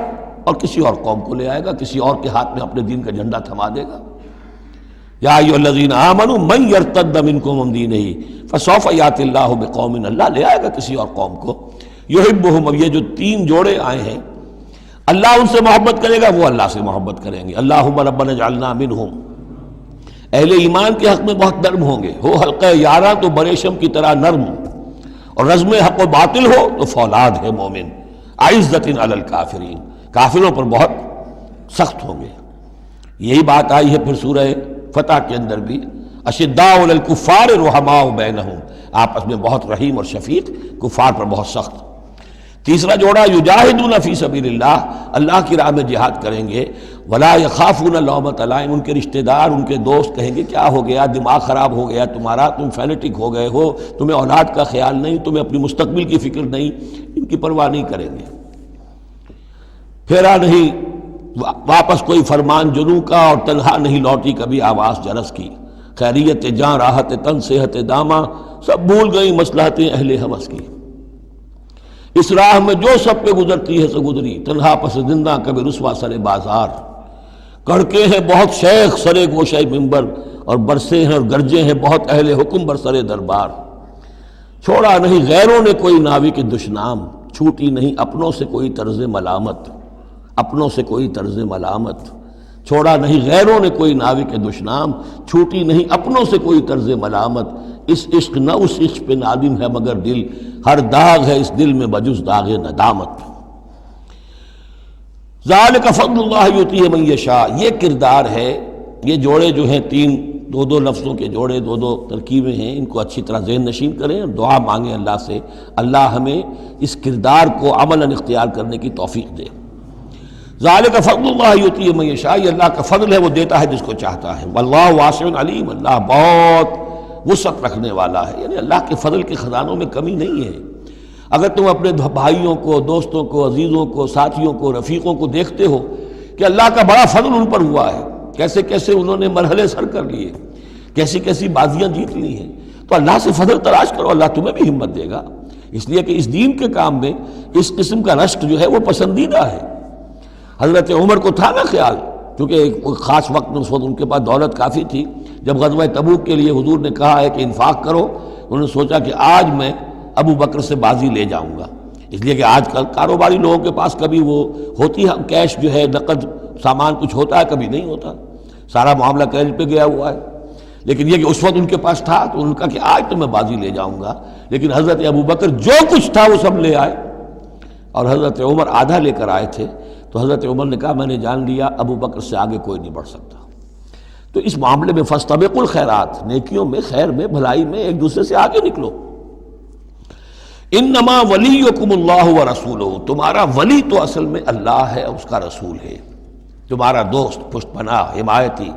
اور کسی اور قوم کو لے آئے گا، کسی اور کے ہاتھ میں اپنے دین کا جھنڈا تھما دے گا۔ یا ایھا الذین آمنوا من یرتد منکم عن دینہ فسوف یاتی اللہ بقوم، اللہ لے آئے گا کسی اور قوم کو، یحبہم، اب یہ جو 3 جوڑے آئے ہیں، اللہ ان سے محبت کرے گا، وہ اللہ سے محبت کریں گے۔ اللہم ربنا اجعلنا منہم، اہل ایمان کے حق میں بہت نرم ہوں گے، ہو حلقہ یاراں تو بریشم کی طرح نرم، اور رزم حق و باطل ہو تو فولاد ہے مومن، اعزۃ علی الکافرین، کافروں پر بہت سخت ہوں گے۔ یہی بات آئی ہے پھر سورہ فتح کے اندر بھی، اشداء علی الکفار رحماء بینہم، آپس میں بہت رحیم اور شفیق، کفار پر بہت سخت۔ تیسرا جوڑا یجاہدون فی سبیل اللہ، اللہ کی راہ میں جہاد کریں گے، ولا یخافون لومۃ لائم، ان کے رشتہ دار، ان کے دوست کہیں گے کیا ہو گیا، دماغ خراب ہو گیا تمہارا، تم فینیٹک ہو گئے ہو، تمہیں اولاد کا خیال نہیں، تمہیں اپنی مستقبل کی فکر نہیں، ان کی پرواہ نہیں کریں گے۔ پھیرا نہیں واپس کوئی فرمان جنوں کا اور تنہا نہیں لوٹی کبھی آواز جرس کی، خیریت جاں راحت تن صحت داماں سب بھول گئی مصلحتیں اہل ہوس کی، اس راہ میں جو سب پہ گزرتی ہے سو گزری، تنہا پس زندہ کبھی رسوا سر بازار، کڑکے ہیں بہت شیخ سرے گوشہ منبر، اور برسے ہیں اور گرجے ہیں بہت اہل حکم برسر دربار، چھوڑا نہیں غیروں نے کوئی ناوی کے دشنام، چھوٹی نہیں اپنوں سے کوئی طرز ملامت، اپنوں سے کوئی طرز ملامت، چھوڑا نہیں غیروں نے کوئی ناوی کے دشنام، چھوٹی نہیں اپنوں سے کوئی طرز ملامت، اس عشق نہ اس عشق پہ نادم ہے مگر دل، ہر داغ ہے اس دل میں بجز داغ ندامت۔ ذالک فضل اللہ یؤتیہ من یشاء، یہ کردار ہے، یہ جوڑے جو ہیں تین دو لفظوں کے جوڑے، دو ترکیبیں ہیں، ان کو اچھی طرح ذہن نشین کریں اور دعا مانگیں اللہ سے، اللہ ہمیں اس کردار کو عملاً اختیار کرنے کی توفیق دے۔ ذالک فضل اللہ یؤتیہ من یشاء، یہ اللہ کا فضل ہے، وہ دیتا ہے جس کو چاہتا ہے، واللہ واسع علیم، اللہ بہت وسعت رکھنے والا ہے، یعنی اللہ کے فضل کے خزانوں میں کمی نہیں ہے۔ اگر تم اپنے بھائیوں کو، دوستوں کو، عزیزوں کو، ساتھیوں کو، رفیقوں کو دیکھتے ہو کہ اللہ کا بڑا فضل ان پر ہوا ہے، کیسے کیسے انہوں نے مرحلے سر کر لیے، کیسی کیسی بازیاں جیت لی ہیں، تو اللہ سے فضل تلاش کرو، اللہ تمہیں بھی ہمت دے گا، اس لیے کہ اس دین کے کام میں اس قسم کا رشک جو ہے وہ پسندیدہ ہے۔ حضرت عمر کو تھا نا خیال، کیونکہ ایک خاص وقت میں اس وقت ان کے پاس دولت کافی تھی، جب غزوہ تبوک کے لیے حضور نے کہا ہے کہ انفاق کرو، انہوں نے سوچا کہ آج میں ابو بکر سے بازی لے جاؤں گا، اس لیے کہ آج کل کاروباری لوگوں کے پاس کبھی وہ ہوتی ہے کیش جو ہے، نقد سامان کچھ ہوتا ہے، کبھی نہیں ہوتا، سارا معاملہ کریڈٹ پہ گیا ہوا ہے، لیکن یہ کہ اس وقت ان کے پاس تھا تو ان کا کہ آج تو میں بازی لے جاؤں گا، لیکن حضرت ابو بکر جو کچھ تھا وہ سب لے آئے، اور حضرت عمر آدھا لے کر آئے تھے، تو حضرت عمر نے کہا میں نے جان لیا ابو بکر سے آگے کوئی نہیں بڑھ سکتا۔ تو اس معاملے میں فاستبقوا الخیرات، نیکیوں میں، خیر میں، بھلائی میں ایک دوسرے سے آگے نکلو۔ انما ولیکم اللہ ورسولہ، تمہارا ولی تو اصل میں اللہ ہے اور اس کا رسول ہے، تمہارا دوست، پشت پناہ، حمایتی،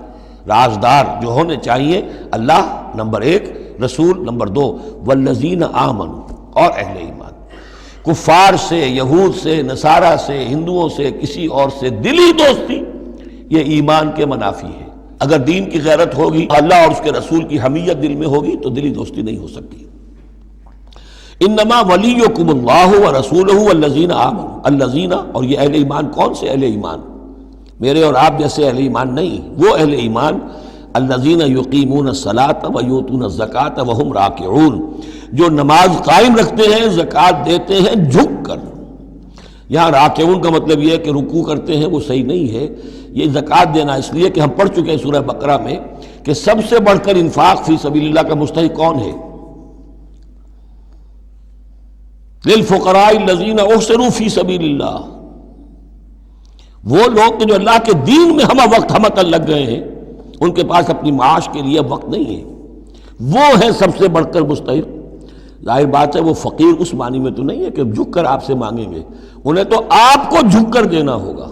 رازدار جو ہونے چاہیے اللہ نمبر ایک، رسول نمبر دو، والذین آمنوا، اور اہل ایمان۔ کفار سے، یہود سے، نصارہ سے، ہندوؤں سے، کسی اور سے دلی دوستی یہ ایمان کے منافی ہے۔ اگر دین کی غیرت ہوگی، اللہ اور اس کے رسول کی حمیت دل میں ہوگی تو دلی دوستی نہیں ہو سکتی۔ انما ولیکم اللہ ورسولہ والذین آمنوا، الذین، اور یہ اہل ایمان کون سے اہل ایمان؟ میرے اور آپ جیسے اہل ایمان نہیں، وہ اہل ایمان الذین یقیمون الصلاۃ ویؤتون الزکاۃ وہم راکعون، جو نماز قائم رکھتے ہیں، زکوٰۃ دیتے ہیں جھک کر۔ یہاں راکعون کا مطلب یہ ہے کہ رکوع کرتے ہیں، وہ صحیح نہیں ہے، یہ زکوٰۃ دینا اس لیے کہ ہم پڑھ چکے ہیں سورہ بقرہ میں کہ سب سے بڑھ کر انفاق فی سبیل اللہ کا مستحق کون ہے؟ للفقراء الذین احصروا فی سبیل اللہ، وہ لوگ جو اللہ کے دین میں ہمہ وقت ہمہ لگ گئے ہیں، ان کے پاس اپنی معاش کے لیے وقت نہیں ہے، وہ ہے سب سے بڑھ کر مستحق۔ ظاہر بات ہے وہ فقیر اس معنی میں تو نہیں ہے کہ جھک کر آپ سے مانگیں گے، انہیں تو آپ کو جھک کر دینا ہوگا،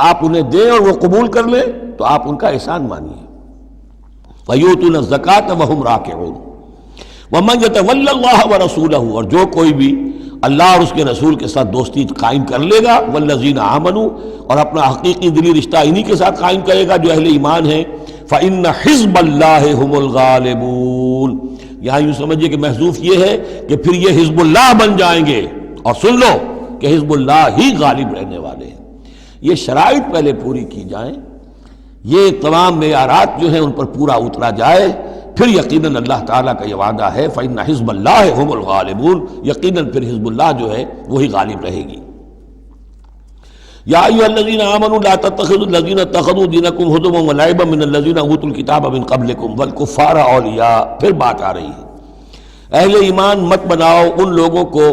آپ انہیں دیں اور وہ قبول کر لیں تو آپ ان کا احسان مانیے۔ وَيُؤْتُونَ الزَّكَاةَ وَهُمْ رَاكِعُونَ وَمَنْ يَتَوَلَّ اللَّهَ وَرَسُولَهُ، اور جو کوئی بھی اللہ اور اس کے رسول کے ساتھ دوستی قائم کر لے گا، والذین آمنوا، اور اپنا حقیقی دلی رشتہ انہی کے ساتھ قائم کرے گا جو اہل ایمان ہیں، فإن حزب اللہ هم الغالبون، یہاں یوں سمجھیے کہ محذوف یہ ہے کہ پھر یہ حزب اللہ بن جائیں گے، اور سن لو کہ حزب اللہ ہی غالب رہنے والے ہیں۔ یہ شرائط پہلے پوری کی جائیں، یہ تمام معیارات جو ہیں ان پر پورا اترا جائے، پھر یقیناً اللہ تعالیٰ کا یہ وعدہ ہے فإن حزب اللہ هم الغالبون، یقیناً پھر حزب اللہ جو ہے وہی غالب رہے گی۔ یا ایھا الذین آمنوا لا تتخذوا الذین اتخذوا دینکم ہزوا ولعبا من الذین اوتوا الکتاب من قبلکم والکفار اولیاء، پھر بات آ رہی ہے، اہل ایمان مت بناؤ ان لوگوں کو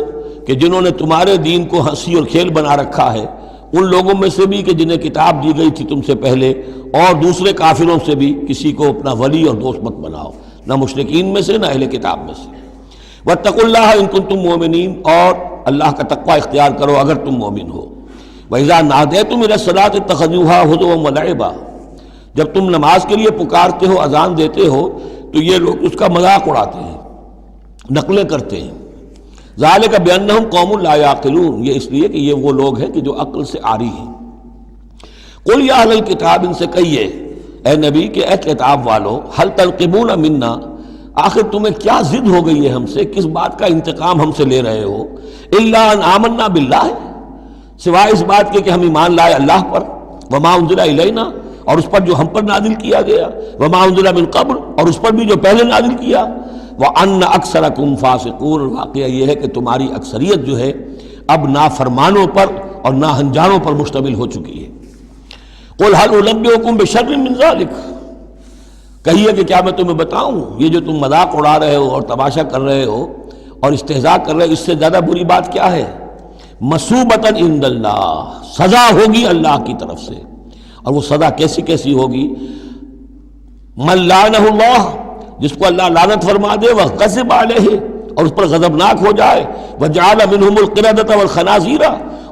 کہ جنہوں نے تمہارے دین کو ہنسی اور کھیل بنا رکھا ہے، ان لوگوں میں سے بھی کہ جنہیں کتاب دی گئی تھی تم سے پہلے، اور دوسرے کافروں سے بھی کسی کو اپنا ولی اور دوست مت بناؤ، نہ مشرکین میں سے نہ اہل کتاب میں سے۔ واتقوا اللہ ان کنتم مؤمنین، اور اللہ کا تقوی اختیار کرو اگر تم مومن ہو۔ وَإِذَا نَادَيْتُمْ إِلَى الصَّلَاةِ اتَّخَذُوهَا هُزُوًا وَلَعِبًا، جب تم نماز کے لیے پکارتے ہو، اذان دیتے ہو، تو یہ لوگ اس کا مذاق اڑاتے ہیں، نقلیں کرتے ہیں۔ ذَلِكَ بِأَنَّهُمْ قَوْمٌ لَا يَعْقِلُونَ، یہ اس لیے کہ یہ وہ لوگ ہیں کہ جو عقل سے عاری ہیں۔ قل یا اہل الکتاب، ان سے کہیے اے نبی کہ اے کتاب والو، هل تنقمون منا، آخر تمہیں کیا ضد ہو گئی ہے ہم سے، کس بات کا انتقام ہم سے لے رہے ہو، الا ان آمنا باللہ، سوائے اس بات کے کہ ہم ایمان لائے اللہ پر، وما انزل الینا، اور اس پر جو ہم پر نازل کیا گیا، وما انزل من قبل، اور اس پر بھی جو پہلے نازل کیا، وان اکثرکم فاسقون، واقعہ یہ ہے کہ تمہاری اکثریت جو ہے اب نافرمانوں پر اور ناہنجاروں پر مشتمل ہو چکی ہے۔ قل هل انبئکم بشر من ذلک، کہیے کہ کیا میں تمہیں بتاؤں یہ جو تم مذاق اڑا رہے ہو اور تماشا کر رہے ہو اور استہزاء کر رہے ہو، اس سے زیادہ بری بات کیا ہے؟ مصوبۃ عند اللہ، سزا ہوگی اللہ کی طرف سے، اور وہ سزا کیسی کیسی ہوگی؟ من لعنہ اللہ، جس کو اللہ لعنت فرما دے، وغضب علیہ، اور اس پر غضبناک ہو جائے، وجعل منہم القردۃ والخنازیر،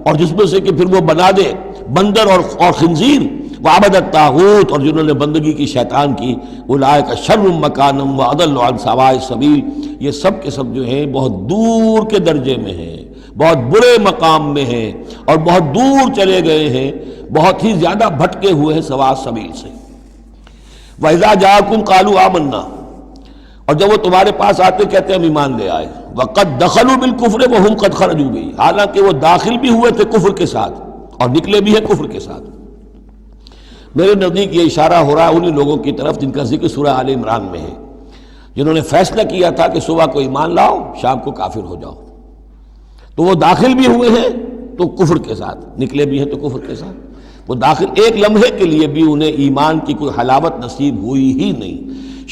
اور جس میں سے کہ پھر وہ بنا دے بندر اور خنزیر، وعبد الطاغوت، اور جنہوں نے بندگی کی شیطان کی، اولئک شر مکانا واضل عن سواء السبیل، یہ سب کے سب جو ہیں بہت دور کے درجے میں ہیں، بہت برے مقام میں ہیں، اور بہت دور چلے گئے ہیں، بہت ہی زیادہ بھٹکے ہوئے ہیں سواء السبیل سے۔ وَإِذَا جَاءَكُمْ قَالُوا آمَنَّا، اور جب وہ تمہارے پاس آتے کہتے ہم ایمان لے آئے، وَقَدْ دَخَلُوا بِالْكُفْرِ وَهُمْ قَدْ خَرَجُوا بِهِ، حالانکہ وہ داخل بھی ہوئے تھے کفر کے ساتھ اور نکلے بھی ہیں کفر کے ساتھ۔ میرے نزدیک یہ اشارہ ہو رہا ہے انہی لوگوں کی طرف جن کا ذکر سورہ آل عمران میں ہے، جنہوں نے فیصلہ کیا تھا کہ صبح کو ایمان لاؤ، شام کو کافر ہو جاؤ، تو وہ داخل بھی ہوئے ہیں تو کفر کے ساتھ، نکلے بھی ہیں تو کفر کے ساتھ۔ وہ داخل ایک لمحے کے لیے بھی انہیں ایمان کی کوئی حلاوت نصیب ہوئی ہی نہیں،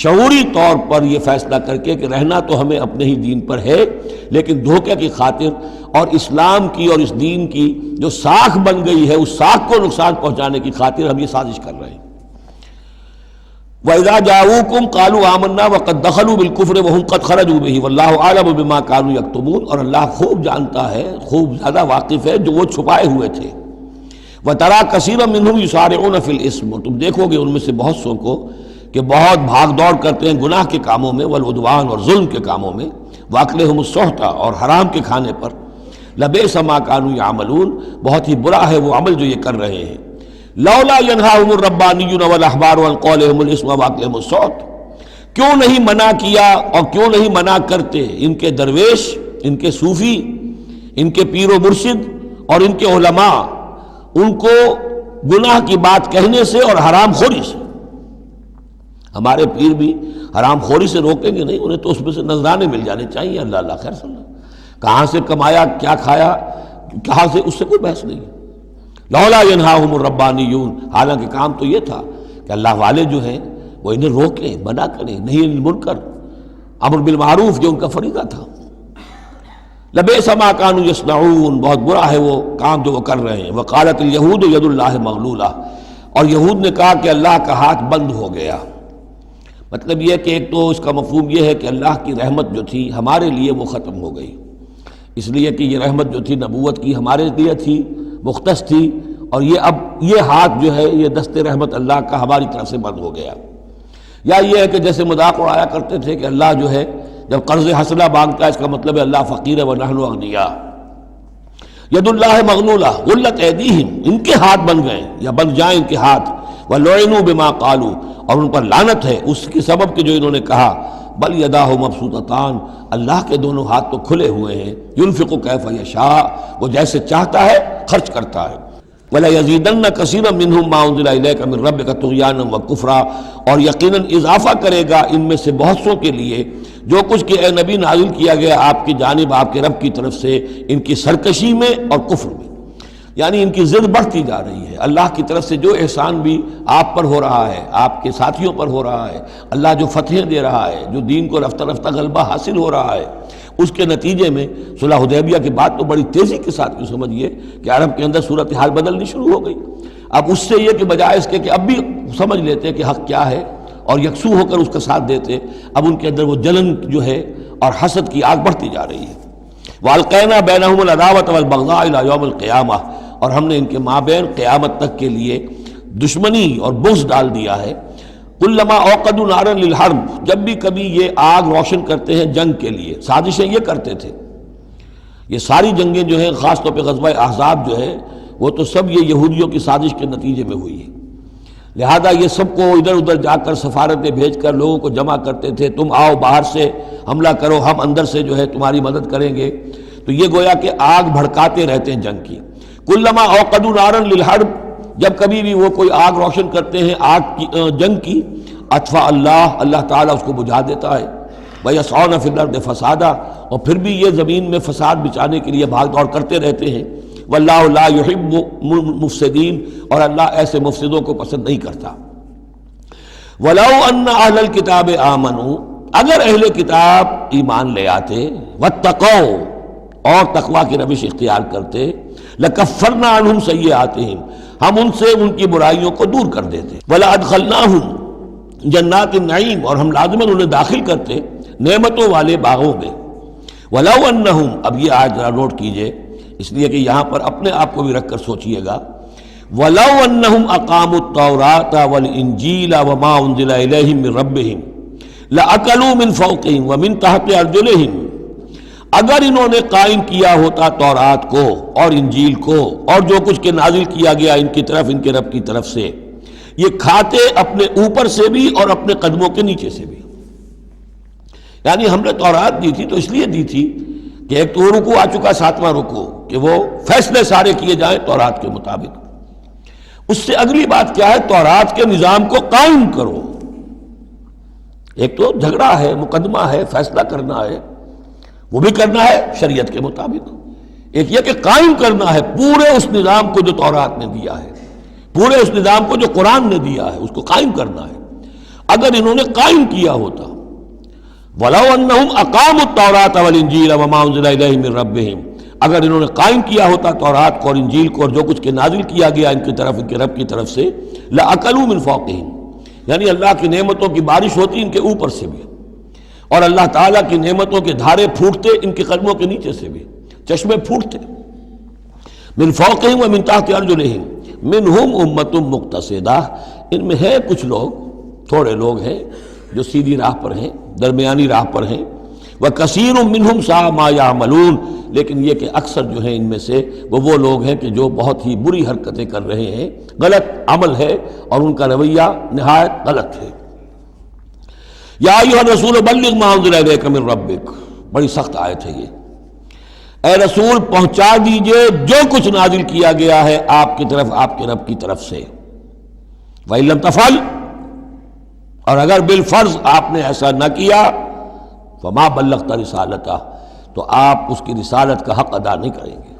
شعوری طور پر یہ فیصلہ کر کے کہ رہنا تو ہمیں اپنے ہی دین پر ہے، لیکن دھوکے کی خاطر اور اسلام کی اور اس دین کی جو ساکھ بن گئی ہے اس ساکھ کو نقصان پہنچانے کی خاطر ہم یہ سازش کر رہے ہیں۔ وَإِذَا جَاءُوكُمْ قَالُوا آمَنَّا وَقَدْ دَخَلُوا بِالْكُفْرِ وَهُمْ قَدْ خَرَجُوا بِهِ وَاللَّهُ أَعْلَمُ بِمَا كَانُوا يَكْتُمُونَ، اور اللہ خوب جانتا ہے، خوب زیادہ واقف ہے جو وہ چھپائے ہوئے تھے۔ وَتَرَىٰ كَثِيرًا مِّنْهُمْ يُسَارِعُونَ فِي الْإِثْمِ، اور تم دیکھو گے ان میں سے بہت سو کو کہ بہت بھاگ دوڑ کرتے ہیں گناہ کے کاموں میں، والعدوان، اور ظلم کے کاموں میں، وَأَكْلِهِمُ السُّحْتَ، اور حرام کے کھانے پر، لَبِئْسَ مَا كَانُوا يَعْمَلُونَ، بہت ہی برا ہے وہ عمل جو یہ کر رہے ہیں۔ لولا ينهاهم الربانيون والاحبار عن قولهم الاسم واكلهم السحت، کیوں نہیں منع کیا اور کیوں نہیں منع کرتے ان کے درویش، ان کے صوفی، ان کے پیر و مرشد اور ان کے علماء ان کو گناہ کی بات کہنے سے اور حرام خوری سے۔ ہمارے پیر بھی حرام خوری سے روکیں گے نہیں، انہیں تو اس میں سے نذرانے مل جانے چاہیے، اللہ اللہ خیر صلی اللہ، کہاں سے کمایا، کیا کھایا، کہاں سے، اس سے کوئی بحث نہیں۔ لولا ینہاہم الربانیون، حالانکہ کام تو یہ تھا کہ اللہ والے جو ہیں وہ انہیں روکیں، منع کریں، نہیں المنکر، امر بالمعروف جو ان کا فریضہ تھا۔ لبئس ما کانوا یصنعون، بہت برا ہے وہ کام جو وہ کر رہے ہیں۔ وقالت الیہود ید اللہ مغلولہ، اور یہود نے کہا کہ اللہ کا ہاتھ بند ہو گیا۔ مطلب یہ کہ ایک تو اس کا مفہوم یہ ہے کہ اللہ کی رحمت جو تھی ہمارے لیے وہ ختم ہو گئی، اس لیے کہ یہ رحمت جو تھی نبوت کی ہمارے لیے تھی، مختص تھی، اور یہ اب یہ ہاتھ جو ہے یہ دست رحمت اللہ کا ہماری طرف سے بند ہو گیا۔ یا یہ ہے کہ جیسے مذاق اڑایا کرتے تھے کہ اللہ جو ہے جب قرض حسنہ مانگتا ہے اس کا مطلب ہے اللہ فقیر ہے ونحن اغنیاء۔ ید اللہ مغلولہ غلت ایدیہم، ان کے ہاتھ بن گئے یا بن جائیں ان کے ہاتھ، ولعنوا بما قالوا، اور ان پر لعنت ہے اس کے سبب کہ جو انہوں نے کہا۔ بل یداہ مبسوطتان، اللہ کے دونوں ہاتھ تو کھلے ہوئے ہیں، ينفق کیف یشاء، وہ جیسے چاہتا ہے خرچ کرتا ہے۔ وَلَيَزِيدَنَّ كَثِيرًا مِّنْهُمْ مَا أُنزِلَ إِلَيْكَ مِن رَّبِّكَ طُغْيَانًا وَكُفْرًا، اور یقیناً اضافہ کرے گا ان میں سے بہت سو کے لیے جو کچھ کہ اے نبی نازل کیا گیا آپ کی جانب آپ کے رب کی طرف سے، ان کی سرکشی میں اور کفر میں، یعنی ان کی ضد بڑھتی جا رہی ہے۔ اللہ کی طرف سے جو احسان بھی آپ پر ہو رہا ہے، آپ کے ساتھیوں پر ہو رہا ہے، اللہ جو فتحیں دے رہا ہے، جو دین کو رفتہ رفتہ غلبہ حاصل ہو رہا ہے، اس کے نتیجے میں صلح حدیبیہ کے بعد تو بڑی تیزی کے ساتھ یوں سمجھیے کہ عرب کے اندر صورتحال بدلنی شروع ہو گئی۔ اب اس سے یہ کہ بجائے اس کے کہ اب بھی سمجھ لیتے کہ حق کیا ہے اور یکسو ہو کر اس کا ساتھ دیتے، اب ان کے اندر وہ جلن جو ہے اور حسد کی آگ بڑھتی جا رہی ہے۔ وَأَلْقَيْنَا بَيْنَهُمُ الْعَدَاوَةَ وَالْبَغْضَاءَ إِلَىٰ يَوْمِ الْقِيَامَةِ، اور ہم نے ان کے مابین قیامت تک کے لیے دشمنی اور بغض ڈال دیا ہے۔ کلما اوقدوا نارا للحرب، جب بھی کبھی یہ آگ روشن کرتے ہیں جنگ کے لیے، سازشیں یہ کرتے تھے۔ یہ ساری جنگیں جو ہیں خاص طور پہ غزوہ احزاب جو ہے وہ تو سب یہ یہودیوں کی سازش کے نتیجے میں ہوئی ہے۔ لہذا یہ سب کو ادھر ادھر جا کر سفارتیں بھیج کر لوگوں کو جمع کرتے تھے، تم آؤ باہر سے حملہ کرو، ہم اندر سے جو ہے تمہاری مدد کریں گے۔ تو یہ گویا کہ آگ بھڑکاتے رہتے ہیں جنگ کی۔ کلما اوقدوا نارا للحرب، جب کبھی بھی وہ کوئی آگ روشن کرتے ہیں آگ کی جنگ کی، اطفا اللہ تعالیٰ اس کو بجھا دیتا ہے۔ وَيَسْعَوْنَ فِي الْأَرْضِ فَسَادًا، اور پھر بھی یہ زمین میں فساد بچانے کے لیے بھاگ دوڑ کرتے رہتے ہیں۔ وَاللَّهُ لَا يُحِبُّ الْمُفْسِدِينَ، اور اللہ ایسے مفسدوں کو پسند نہیں کرتا۔ وَلَوْ أَنَّ أَهْلَ الْكِتَابِ آمَنُوا، اگر اہل کتاب ایمان لے آتے، وَاتَّقَوْا، اور تقوی کی روش اختیار کرتے، لَكَفَّرْنَا عَنْهُمْ سَيِّئَاتِهِمْ، ہم ان سے ان کی برائیوں کو دور کر دیتے۔ وَلَأَدْخَلْنَاهُمْ جنات النعیم، اور ہم لازماً انہیں داخل کرتے نعمتوں والے باغوں میں۔ وَلَوْ أَنَّهُمْ، اب یہ آیت ذرا نوٹ کیجئے اس لیے کہ یہاں پر اپنے آپ کو بھی رکھ کر سوچئے گا۔ وَلَوْ أَنَّهُمْ أَقَامُوا التَّوْرَاةَ وَالْإِنْجِيلَ وَمَا أُنزِلَ إِلَيْهِمْ مِنْ رَبِّهِمْ لَأَكَلُوا مِنْ فَوْقِهِمْ وَمِنْ تَحْتِ أَرْجُلِهِمْ، اگر انہوں نے قائم کیا ہوتا تورات کو اور انجیل کو اور جو کچھ کے نازل کیا گیا ان کی طرف، ان کے رب کی طرف سے، یہ کھاتے اپنے اوپر سے بھی اور اپنے قدموں کے نیچے سے بھی۔ یعنی ہم نے تورات دی تھی تو اس لیے دی تھی کہ ایک تو رکوع آ چکا 7واں رکوع، کہ وہ فیصلے سارے کیے جائیں تورات کے مطابق۔ اس سے اگلی بات کیا ہے؟ تورات کے نظام کو قائم کرو۔ ایک تو جھگڑا ہے، مقدمہ ہے، فیصلہ کرنا ہے، وہ بھی کرنا ہے شریعت کے مطابق۔ ایک یہ کہ قائم کرنا ہے پورے اس نظام کو جو تورات نے دیا ہے، پورے اس نظام کو جو قرآن نے دیا ہے، اس کو قائم کرنا ہے۔ اگر انہوں نے قائم کیا ہوتا، وَلَوْ أَنَّهُمْ أَقَامُوا التَّوْرَاةَ وَالْإِنْجِيلَ وَمَا أُنزِلَ إِلَيْهِمْ مِنْ رَبِّهِمْ، اگر انہوں نے قائم کیا ہوتا تورات کو اور انجیل کو اور جو کچھ کے نازل کیا گیا ان کی طرف، ان کے رب کی طرف سے، لَأَكَلُوا مِنْ فَوْقِهِمْ، یعنی اللہ کی نعمتوں کی بارش ہوتی ان کے اوپر سے بھی، اور اللہ تعالیٰ کی نعمتوں کے دھارے پھوٹتے ان کے قدموں کے نیچے سے بھی، چشمے پھوٹتے۔ من فوقہم ومن تحت ارجلہم منہم امۃ مقتصدہ، ان میں ہے کچھ لوگ، تھوڑے لوگ ہیں جو سیدھی راہ پر ہیں، درمیانی راہ پر ہیں۔ وکثیر منہم ساء ما یعملون، لیکن یہ کہ اکثر جو ہیں ان میں سے وہ لوگ ہیں کہ جو بہت ہی بری حرکتیں کر رہے ہیں، غلط عمل ہے اور ان کا رویہ نہایت غلط ہے۔ یا ایھا الرسول بلغ ما انزل الیک من ربک، بڑی سخت آیت ہے یہ۔ اے رسول پہنچا دیجئے جو کچھ نازل کیا گیا ہے آپ کی طرف، آپ کے رب کی طرف سے۔ وَإِن لَّمْ تَفْعَلْ، اور اگر بالفرض آپ نے ایسا نہ کیا، فَمَا بَلَّغْتَ رِسَالَتَهُ، تو آپ اس کی رسالت کا حق ادا نہیں کریں گے۔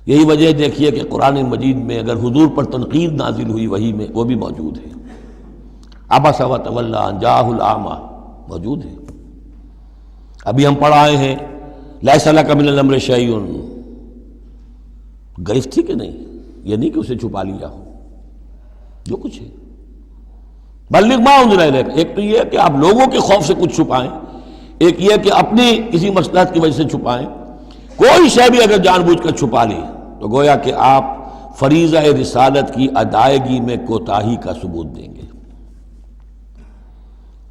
یہی وجہ دیکھیے کہ قرآن مجید میں اگر حضور پر تنقید نازل ہوئی وحی میں، وہ بھی موجود ہے۔ عبس وتولی ان جاءہ الاعمی موجود ہے۔ ابھی ہم پڑھ آئے ہیں لیس لک من الامر شیء، گرفت تھی کہ نہیں؟ یہ نہیں کہ اسے چھپا لیا ہو، جو کچھ ہے۔ بلغ ما انزل الیک، ایک تو یہ کہ آپ لوگوں کے خوف سے کچھ چھپائیں، ایک یہ کہ اپنی کسی مصلحت کی وجہ سے چھپائیں۔ کوئی شے بھی اگر جان بوجھ کر چھپا لی تو گویا کہ آپ فریضہ رسالت کی ادائیگی میں کوتاہی کا ثبوت دیں گے۔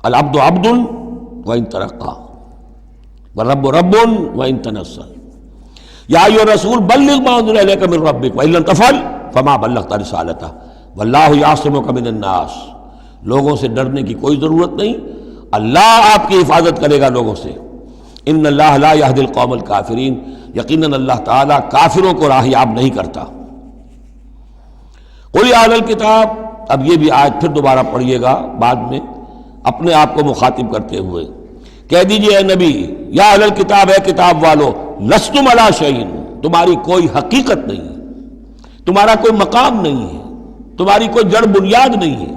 العبد عبد وان ترقى والرب رب وان تنزل، یا ایھا الرسول بلغ ما انزل الیک من ربک وان لم تفعل فما بلغت رسالتہ واللہ یعصمک من الناس، لوگوں سے ڈرنے کی کوئی ضرورت نہیں، اللہ آپ کی حفاظت کرے گا لوگوں سے۔ ان اللہ لا یہدی القوم الکافرین، یقیناً اللہ تعالیٰ کافروں کو راہیاب نہیں کرتا۔ قل یا اہل الکتاب، اب یہ بھی آیت پھر دوبارہ پڑھیے گا بعد میں اپنے آپ کو مخاطب کرتے ہوئے، کہہ دیجئے اے نبی، یا اہل الکتاب، اے کتاب والو، لستم علی شیء، تمہاری کوئی حقیقت نہیں ہے، تمہارا کوئی مقام نہیں ہے، تمہاری کوئی جڑ بنیاد نہیں ہے،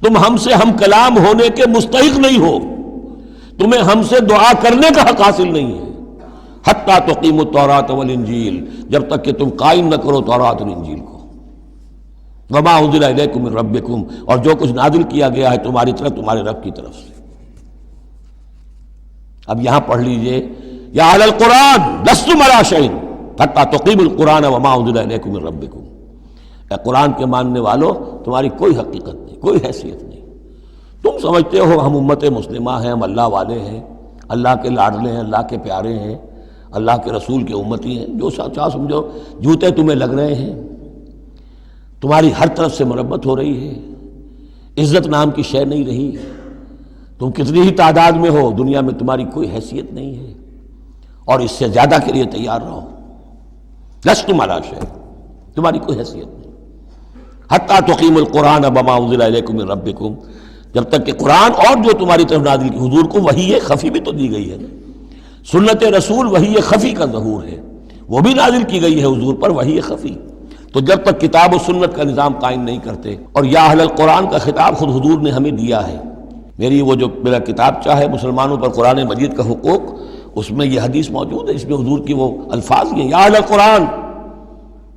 تم ہم سے ہم کلام ہونے کے مستحق نہیں ہو، تمہیں ہم سے دعا کرنے کا حق حاصل نہیں ہے۔ حتی تقیموا التوراۃ والانجیل، جب تک کہ تم قائم نہ کرو تورات اور انجیل کو۔ وما انزل الیکم من ربکم، اور جو کچھ نازل کیا گیا ہے تمہاری طرف، تمہارے رب کی طرف سے۔ اب یہاں پڑھ لیجئے، یا اہل القرآن لستم علی شیء حتی تقیموا القرآن وما انزل الیکم من ربکم، اے قرآن کے ماننے والو، تمہاری کوئی حقیقت نہیں، کوئی حیثیت نہیں۔ تم سمجھتے ہو ہم امت مسلمہ ہیں، ہم اللہ والے ہیں، اللہ کے لاڈلے ہیں، اللہ کے پیارے ہیں، اللہ کے رسول کے امتی ہیں، جو چاہو سمجھو، جوتے تمہیں لگ رہے ہیں، تمہاری ہر طرف سے مرمت ہو رہی ہے، عزت نام کی شے نہیں رہی، تم کتنی ہی تعداد میں ہو، دنیا میں تمہاری کوئی حیثیت نہیں ہے، اور اس سے زیادہ کے لیے تیار رہو، لستم علی شیء، تمہاری کوئی حیثیت نہیں، حتی تقیم القرآن بما انزل الیکم من ربکم، جب تک کہ قرآن اور جو تمہاری طرف نازل کی، حضور کو وحی خفی بھی تو دی گئی ہے نا، سنت رسول وحی خفی کا ظہور ہے، وہ بھی نازل کی گئی ہے حضور پر وحی خفی، تو جب تک کتاب و سنت کا نظام قائم نہیں کرتے، اور یا اہل القرآن کا خطاب خود حضور نے ہمیں دیا ہے، میرا کتاب چاہے مسلمانوں پر قرآن مجید کا حقوق، اس میں یہ حدیث موجود ہے، اس میں حضور کی وہ الفاظ ہیں، یا اہل القرآن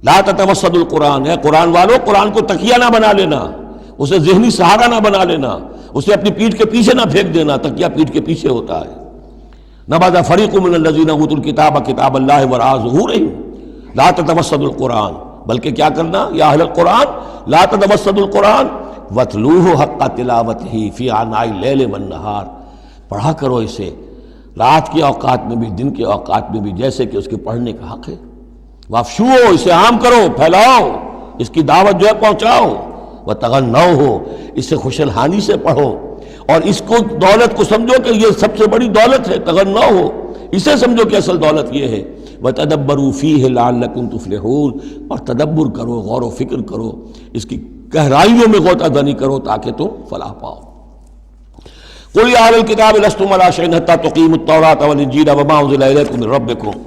لا تتوسدوا القرآن، اے قرآن والو، قرآن کو تکیہ نہ بنا لینا، اسے ذہنی سہارا نہ بنا لینا، اسے اپنی پیٹھ کے پیچھے نہ پھینک دینا، تکیہ پیٹھ کے پیچھے ہوتا ہے، نبذ فریق من الذین اوتوا الکتاب کتاب اللہ وراء ظہورہم لا تتوسدوا القرآن، بلکہ کیا کرنا، یا اہل القرآن لا تتوسدوا القرآن واتلوہ حق تلاوتہ فی آناء اللیل والنہار، پڑھا کرو اسے رات کے اوقات میں بھی دن کے اوقات میں بھی جیسے کہ اس کے پڑھنے کا حق ہے، وافشوہ، اسے عام کرو، پھیلاؤ، اس کی دعوت جو ہے پہنچاؤ، وتغنوہ، اسے خوش الحانی سے پڑھو، اور اس کو دولت کو سمجھو کہ یہ سب سے بڑی دولت ہے، تغنوہ، اسے سمجھو کہ اصل دولت یہ ہے، وتدبروا فیہ لعلکم تفلحون، اور تدبر کرو، غور و فکر کرو، اس کی گہرائیوں میں غوطہ زنی کرو تاکہ تم فلاح پاؤ۔ قل یا اہل الکتاب لستم علی شیء حتی تقیموا التوراۃ والانجیل وما انزل الیکم من ربکم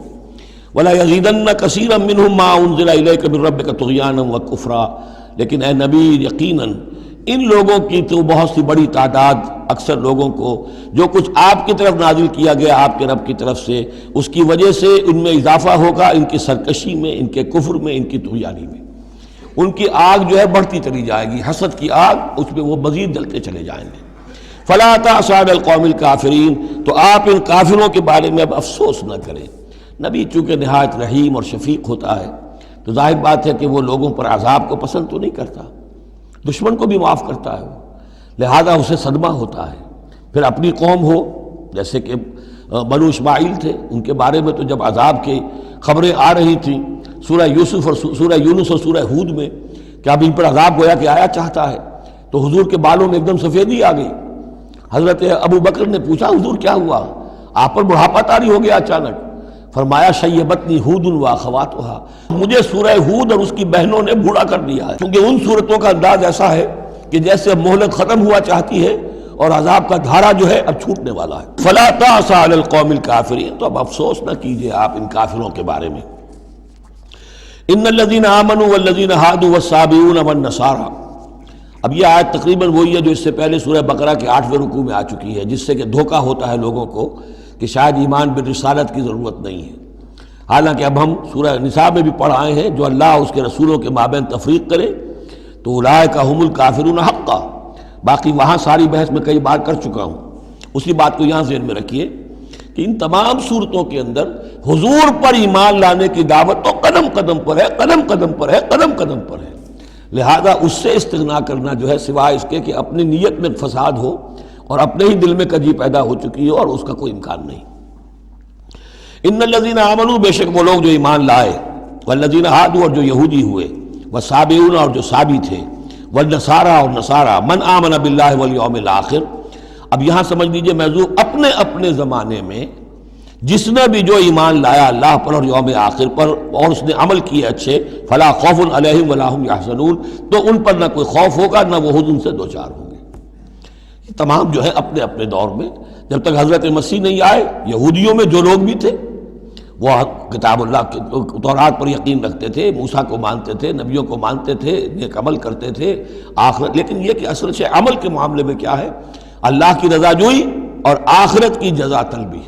ولا یزیدن کثیرا منہم ما انزل الیک من ربک طغیانا وکفرا، لیکن اے نبی یقیناً ان لوگوں کی تو بہت سی بڑی تعداد، اکثر لوگوں کو جو کچھ آپ کی طرف نازل کیا گیا آپ کے رب کی طرف سے، اس کی وجہ سے ان میں اضافہ ہوگا، ان کی سرکشی میں، ان کے کفر میں، ان کی طغیانی میں، ان کی آگ جو ہے بڑھتی چلی جائے گی، حسد کی آگ، اس میں وہ مزید جلتے چلے جائیں گے۔ فلا تأس علی القوم الکافرین، تو آپ ان کافروں کے بارے میں اب افسوس نہ کریں۔ نبی چونکہ نہایت رحیم اور شفیق ہوتا ہے تو ظاہر بات ہے کہ وہ لوگوں پر عذاب کو پسند تو نہیں کرتا، دشمن کو بھی معاف کرتا ہے وہ، لہذا اسے صدمہ ہوتا ہے۔ پھر اپنی قوم ہو، جیسے کہ بنو اسماعیل تھے، ان کے بارے میں تو جب عذاب کی خبریں آ رہی تھیں سورہ یوسف اور سورہ یونس اور سورہ ہود میں کہ اب ان پر عذاب گویا کہ آیا چاہتا ہے، تو حضور کے بالوں میں ایک دم سفیدی آ گئی۔ حضرت ابو بکر نے پوچھا حضور کیا ہوا، آپ پر بڑھاپا طاری ہو گیا اچانک؟ فرمایا شیبتنی ہود و اخواتھا، مجھے سورہ ہود اور اس کی بہنوں نے بوڑھا کر دیا ہے، کیونکہ ان صورتوں کا انداز ایسا ہے کہ جیسے مہلت ختم ہوا چاہتی ہے اور عذاب کا دھارا جو ہے اب چھوٹنے والا ہے۔ فلا تأس علی القوم الکافرین، تو اب افسوس نہ کیجئے آپ ان کافروں کے بارے میں۔ ان الذین آمنوا والذین ہادوا والصابئون والنصارى، اب یہ آیت تقریباً وہی ہے جو اس سے پہلے سورہ بقرہ کے 8ویں رکوع میں آ چکی ہے، جس سے کہ دھوکہ ہوتا ہے لوگوں کو کہ شاید ایمان بالرسالت کی ضرورت نہیں ہے، حالانکہ اب ہم سورہ نساء میں بھی پڑھ آئے ہیں جو اللہ اس کے رسولوں کے مابین تفریق کرے تو اولئک ھم الکافرون حقا، باقی وہاں ساری بحث میں کئی بار کر چکا ہوں، اسی بات کو یہاں ذہن میں رکھیے کہ ان تمام صورتوں کے اندر حضور پر ایمان لانے کی دعوت تو قدم قدم پر ہے، قدم قدم پر ہے، قدم قدم پر ہے، لہذا اس سے استغنا کرنا جو ہے سوائے اس کے کہ اپنی نیت میں فساد ہو اور اپنے ہی دل میں کجی پیدا ہو چکی ہو، اور اس کا کوئی امکان نہیں۔ ان الذین آمنوا، بے شک وہ لوگ جو ایمان لائے، والذین ہادوا، اور جو یہودی ہوئے، والصابئون، اور جو صابی تھے، والنصارى، اور نصارى، من آمن باللہ والیوم الآخر، اب یہاں سمجھ لیجئے موضوع اپنے اپنے زمانے میں جس نے بھی جو ایمان لایا اللہ پر اور یوم آخر پر اور اس نے عمل کیے اچھے، فلا خوف علیہم ولا هم یحزنون، تو ان پر نہ کوئی خوف ہوگا نہ وہ حزن سے دوچار ہوں گے۔ یہ تمام جو ہے اپنے اپنے دور میں، جب تک حضرت مسیح نہیں آئے، یہودیوں میں جو لوگ بھی تھے وہ کتاب اللہ کے تورات پر یقین رکھتے تھے، موسیٰ کو مانتے تھے، نبیوں کو مانتے تھے، نیک عمل کرتے تھے آخرت، لیکن یہ کہ اصل سے عمل کے معاملے میں کیا ہے، اللہ کی رضا جوئی اور آخرت کی جزا طلبی،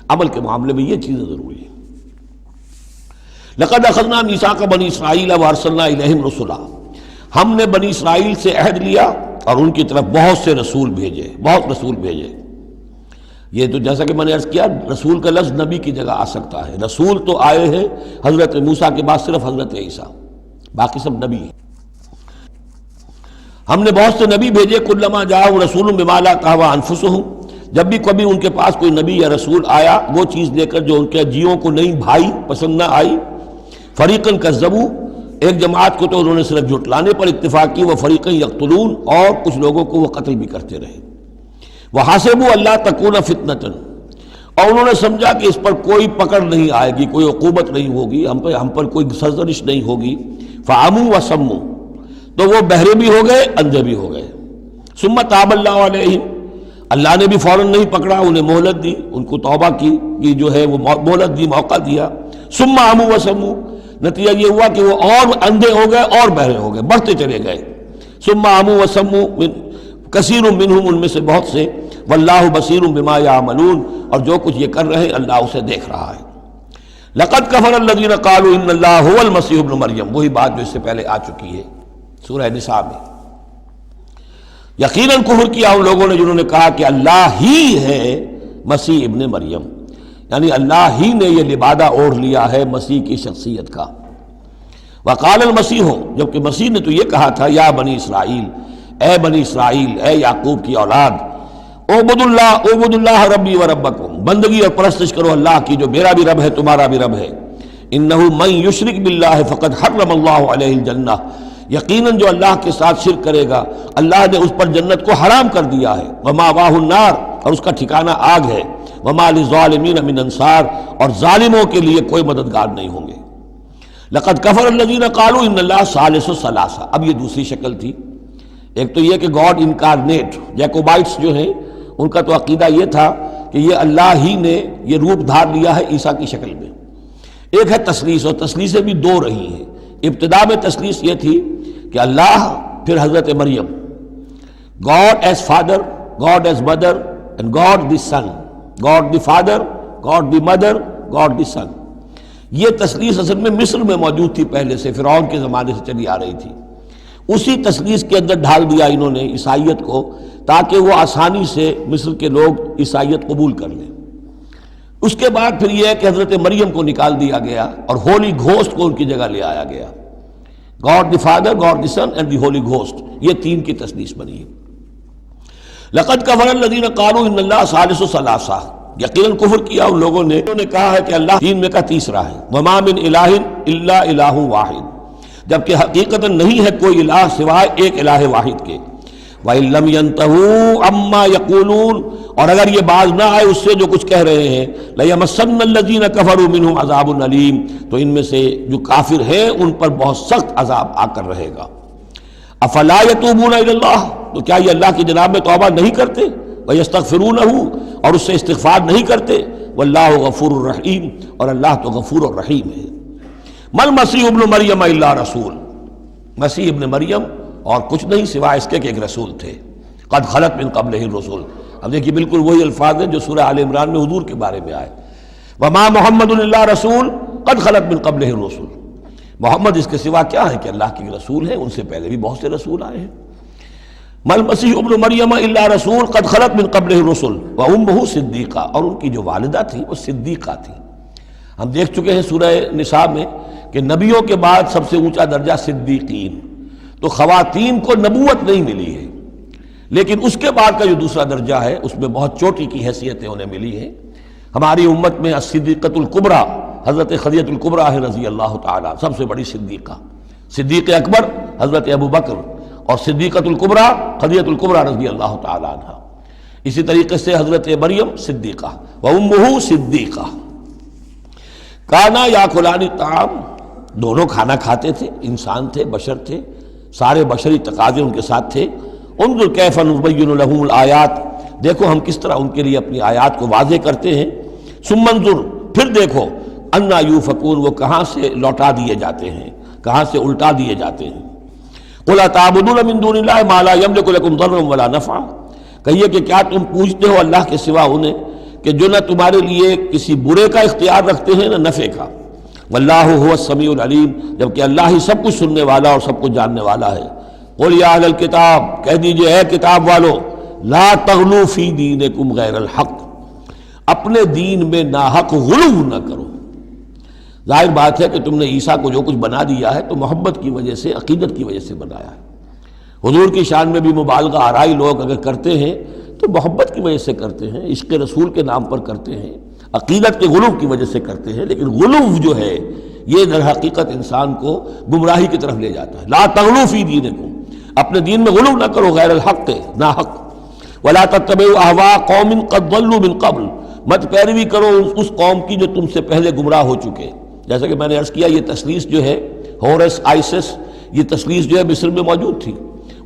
عمل کے معاملے میں یہ چیزیں ضروری ہیں۔ لقد اخذنا میثاق بنی اسرائیل وارسلنا الیہم رسلا، ہم نے بنی اسرائیل سے عہد لیا اور ان کی طرف بہت سے رسول بھیجے، بہت رسول بھیجے۔ یہ تو جیسا کہ میں نے عرض کیا، رسول کا لفظ نبی کی جگہ آ سکتا ہے، رسول تو آئے ہیں حضرت موسیٰ کے بعد صرف حضرت عیسیٰ، باقی سب نبی ہیں۔ ہم نے بہت سے نبی بھیجے، کلما جاءہم رسول بما لا تہوی انفسہم، جب بھی کبھی ان کے پاس کوئی نبی یا رسول آیا وہ چیز لے کر جو ان کے جیوں کو نہیں بھائی، پسند نہ آئی، فریقاً کذبوا، ایک جماعت کو تو انہوں نے صرف جھٹلانے پر اتفاق کی، وہ فریقاً یقتلون، اور کچھ لوگوں کو وہ قتل بھی کرتے رہے۔ وحسبوا اللہ تکون فتنۃ، اور انہوں نے سمجھا کہ اس پر کوئی پکڑ نہیں آئے گی، کوئی عقوبت نہیں ہوگی، ہم پر کوئی سرزنش نہیں ہوگی، فعموا وصموا، تو وہ بہرے بھی ہو گئے، اندھے بھی ہو گئے۔ ثم تاب اللہ علیہم، اللہ نے بھی فوراً نہیں پکڑا، انہیں مہلت دی، ان کو توبہ کی جو ہے وہ مہلت دی، موقع دیا۔ ثم عموا وصموا، نتیجہ یہ ہوا کہ وہ اور اندھے ہو گئے اور بہرے ہو گئے، بڑھتے چلے گئے۔ ثم عموا وصموا کثیر منہم، ان میں سے بہت سے، واللہ بصیر بما یعملون، اور جو کچھ یہ کر رہے ہیں اللہ اسے دیکھ رہا ہے۔ لقد کفر الذین قالوا ان اللہ هو المسیح ابن مریم، وہی بات جو اس سے پہلے آ چکی ہے سورہ نساء میں۔ یقیناً کفر کیا ان لوگوں نے جنہوں نے کہا کہ اللہ ہی ہے مسیح ابن مریم، یعنی اللہ ہی نے یہ لبادہ اوڑھ لیا ہے مسیح کی شخصیت کا۔ وقال المسیح، جبکہ مسیح نے تو یہ کہا تھا یا بنی اسرائیل، اے بنی اسرائیل، اے یعقوب کی اولاد، اعبدوا اللہ ربی و ربکم، بندگی اور پرستش کرو اللہ کی جو میرا بھی رب ہے تمہارا بھی رب ہے۔ انہ من یشرک باللہ فقد حرم اللہ علیہ الجنہ، یقیناً جو اللہ کے ساتھ شرک کرے گا اللہ نے اس پر جنت کو حرام کر دیا ہے، ومأواہ النار، اور اس کا ٹھکانہ آگ ہے، وما للظالمین من انصار، اور ظالموں کے لیے کوئی مددگار نہیں ہوں گے۔ لقد کفر الذین قالوا ان اللہ ثالث ثلاثہ، اب یہ دوسری شکل تھی۔ ایک تو یہ کہ گاڈ انکارنیٹ، جیکوبائٹس جو ہیں ان کا تو عقیدہ یہ تھا کہ یہ اللہ ہی نے یہ روپ دھار لیا ہے عیسیٰ کی شکل میں۔ ایک ہے تثلیث، اور تثلیثیں بھی دو رہی ہیں۔ ابتدا میں تثلیث یہ تھی کہ اللہ، پھر حضرت مریم، God is father, God is mother, and God the son, God the father, God the mother, God the son. یہ تثلیث اصل میں مصر میں موجود تھی پہلے سے، فرعون کے زمانے سے چلی آ رہی تھی۔ اسی تثلیث کے اندر ڈھال دیا انہوں نے عیسائیت کو، تاکہ وہ آسانی سے مصر کے لوگ عیسائیت قبول کر لیں۔ اس کے بعد پھر یہ ہے کہ حضرت مریم کو نکال دیا گیا اور ہولی گھوسٹ کو ان کی جگہ لے آیا گیا۔ God the father, God the Son and the Holy Ghost, یہ تین کی تثلیث بنی ہے۔ لقد کفر الذین قالوا ان اللہ ثالث ثلاثہ، یقیناً کفر کیا ان لوگوں نے، انہوں نے کہا ہے کہ اللہ تین میں کا تیسرا ہے۔ وما من الہ الا الہ واحد، جبکہ حقیقتاً نہیں ہے کوئی الہ سوائے ایک الہ واحد کے۔ وَإِن لَّمْ يَنْتَهُوا عَمَّا يَقُولُونَ، اور اگر یہ باز نہ آئے اس سے جو کچھ کہہ رہے ہیں، لَيَمَسَّنَّ الَّذِينَ كَفَرُوا مِنْهُمْ عَذَابٌ أَلِيمٌ، تو ان میں سے جو کافر ہیں ان پر بہت سخت عذاب آ کر رہے گا۔ أَفَلَا يَتُوبُونَ إِلَى اللَّهِ، تو کیا یہ اللہ کی جناب میں توبہ نہیں کرتے؟ وَيَسْتَغْفِرُونَهُ، اور اس سے استغفار نہیں کرتے؟ وَاللَّهُ غَفُورٌ رَحِيمٌ، اور اللہ تو غفور اور رحیم ہے۔ مَا الْمَسِيحُ ابْنُ مَرْيَمَ إِلَّا رَسُولٌ، مسیح ابن مریم اور کچھ نہیں سوائے اس کے کہ ایک رسول تھے۔ قد خلت من قبلہ الرسل، اب دیکھیے بالکل وہی الفاظ ہیں جو سورہ آل عمران میں حضور کے بارے میں آئے، وما محمد الا رسول قد خلت من قبلہ الرسل، محمد اس کے سوا کیا ہے کہ اللہ کے رسول ہیں، ان سے پہلے بھی بہت سے رسول آئے ہیں۔ ما المسیح ابن مریم الا رسول قد خلت من قبلہ الرسل وامہ صدیقہ، اور ان کی جو والدہ تھی وہ صدیقہ تھی۔ ہم دیکھ چکے ہیں سورہ نساء میں کہ نبیوں کے بعد سب سے اونچا درجہ صدیقین، تو خواتین کو نبوت نہیں ملی ہے، لیکن اس کے بعد کا جو دوسرا درجہ ہے اس میں بہت چوٹی کی حیثیتیں انہیں ملی ہیں۔ ہماری امت میں الصدیقۃ الکبریٰ حضرت خدیجہ الکبریٰ ہے رضی اللہ تعالیٰ، سب سے بڑی صدیقہ۔ صدیق اکبر حضرت ابو بکر، اور صدیقۃ الکبریٰ خدیجہ الکبریٰ رضی اللہ تعالیٰ عنہ۔ اسی طریقے سے حضرت مریم صدیقہ وامہ صدیقہ۔ کانا یاکلان الطعام، دونوں کھانا کھاتے تھے، انسان تھے، بشر تھے، سارے بشری تقاضے ان کے ساتھ تھے۔ انظر کیف نبین لہم الآیات، دیکھو ہم کس طرح ان کے لیے اپنی آیات کو واضح کرتے ہیں۔ ثم انظر، پھر دیکھو، انا یوفکون، وہ کہاں سے لوٹا دیے جاتے ہیں، کہاں سے الٹا دیے جاتے ہیں۔ قل اتعبدون من دون اللہ ما لا یملک لکم ضرا ولا نفعا، کہیے کہ کیا تم پوچھتے ہو اللہ کے سوا انہیں کہ جو نہ تمہارے لیے کسی برے کا اختیار رکھتے ہیں نہ نفع کا۔ واللہ هو السمیع العلیم، جبکہ اللہ ہی سب کچھ سننے والا اور سب کچھ جاننے والا ہے۔ قل یا اہل الکتاب، کہہ دیجئے اے کتاب والو، لا تغلوا فی دینکم غیر الحق، اپنے دین میں ناحق غلو نہ کرو۔ ظاہر بات ہے کہ تم نے عیسیٰ کو جو کچھ بنا دیا ہے تو محبت کی وجہ سے، عقیدت کی وجہ سے بنایا ہے۔ حضور کی شان میں بھی مبالغہ آرائی لوگ اگر کرتے ہیں تو محبت کی وجہ سے کرتے ہیں، عشق رسول کے نام پر کرتے ہیں، عقیدت کے غلو کی وجہ سے کرتے ہیں، لیکن غلو جو ہے یہ در حقیقت انسان کو گمراہی کی طرف لے جاتا ہے۔ لا تغلو فی دینکم، اپنے دین میں غلو نہ کرو غیر الحق نا حق، ولا تتبعوا اہواء قوم قد ضلوا من قبل، مت پیروی کرو اس قوم کی جو تم سے پہلے گمراہ ہو چکے۔ جیسا کہ میں نے عرض کیا یہ تثلیث جو ہے ہورس آئسس، یہ تثلیث جو ہے مصر میں موجود تھی،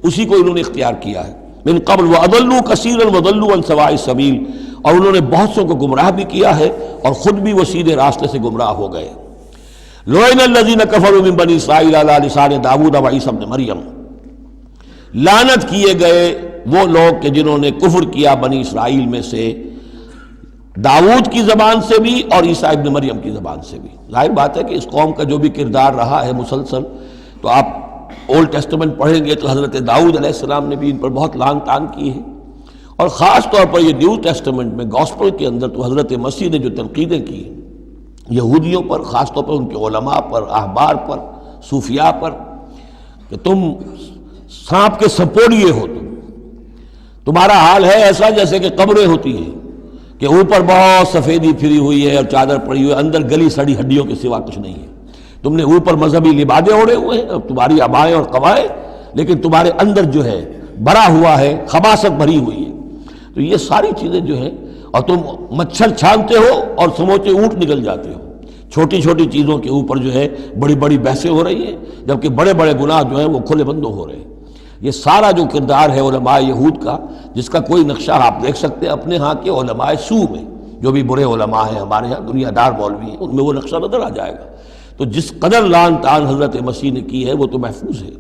اسی کو انہوں نے اختیار کیا ہے۔ من قبل وَأَضَلُّوا كَثِيرًا وَضَلُّوا عَنْ سَوَاءِ السَّبِيلِ، اور انہوں نے بہت سو کو گمراہ بھی کیا ہے اور خود بھی وہ سیدھے راستے سے گمراہ ہو گئے۔ لُعِنَ الَّذِينَ كَفَرُوا مِن بَنِي إِسْرَائِيلَ عَلَىٰ لِسَانِ داؤد وعیسی ابن مریم، لعنت کیے گئے وہ لوگ کہ جنہوں نے کفر کیا بنی اسرائیل میں سے داؤد کی زبان سے بھی اور عیسیٰ ابن مریم کی زبان سے بھی۔ ظاہر بات ہے کہ اس قوم کا جو بھی کردار رہا ہے مسلسل، تو آپ اولڈ ٹیسٹمنٹ پڑھیں گے تو حضرت داؤد علیہ السلام نے بھی ان پر بہت لعن طعن کی ہے، اور خاص طور پر یہ نیو ٹیسٹمنٹ میں گاسپل کے اندر تو حضرت مسیح نے جو تنقیدیں کی یہودیوں پر، خاص طور پر ان کے علماء پر، احبار پر، صوفیاء پر، کہ تم سانپ کے سپوڑیے ہو، تمہارا حال ہے ایسا جیسے کہ قبریں ہوتی ہیں کہ اوپر بہت سفیدی پھری ہوئی ہے اور چادر پڑی ہوئی ہے، اندر گلی سڑی ہڈیوں کے سوا کچھ نہیں ہے۔ تم نے اوپر مذہبی لبادے اوڑے ہوئے ہیں اور تمہاری ابائیں اور قوائیں، لیکن تمہارے اندر جو ہے بھرا ہوا ہے، خباثت بھری ہوئی ہے۔ تو یہ ساری چیزیں جو ہیں، اور تم مچھر چھانتے ہو اور سموچے اونٹ نکل جاتے ہو، چھوٹی چھوٹی چیزوں کے اوپر جو ہے بڑی بڑی بحثیں ہو رہی ہیں، جبکہ بڑے بڑے گناہ جو ہیں وہ کھلے بندوں ہو رہے ہیں۔ یہ سارا جو کردار ہے علماء یہود کا، جس کا کوئی نقشہ آپ دیکھ سکتے ہیں اپنے ہاں کے علماء سو میں، جو بھی برے علماء ہیں ہمارے ہاں دنیا دار مولوی ہیں، ان میں وہ نقشہ نظر آ جائے گا۔ تو جس قدر لعن طعن حضرت مسیح نے کی ہے وہ تو محفوظ ہے۔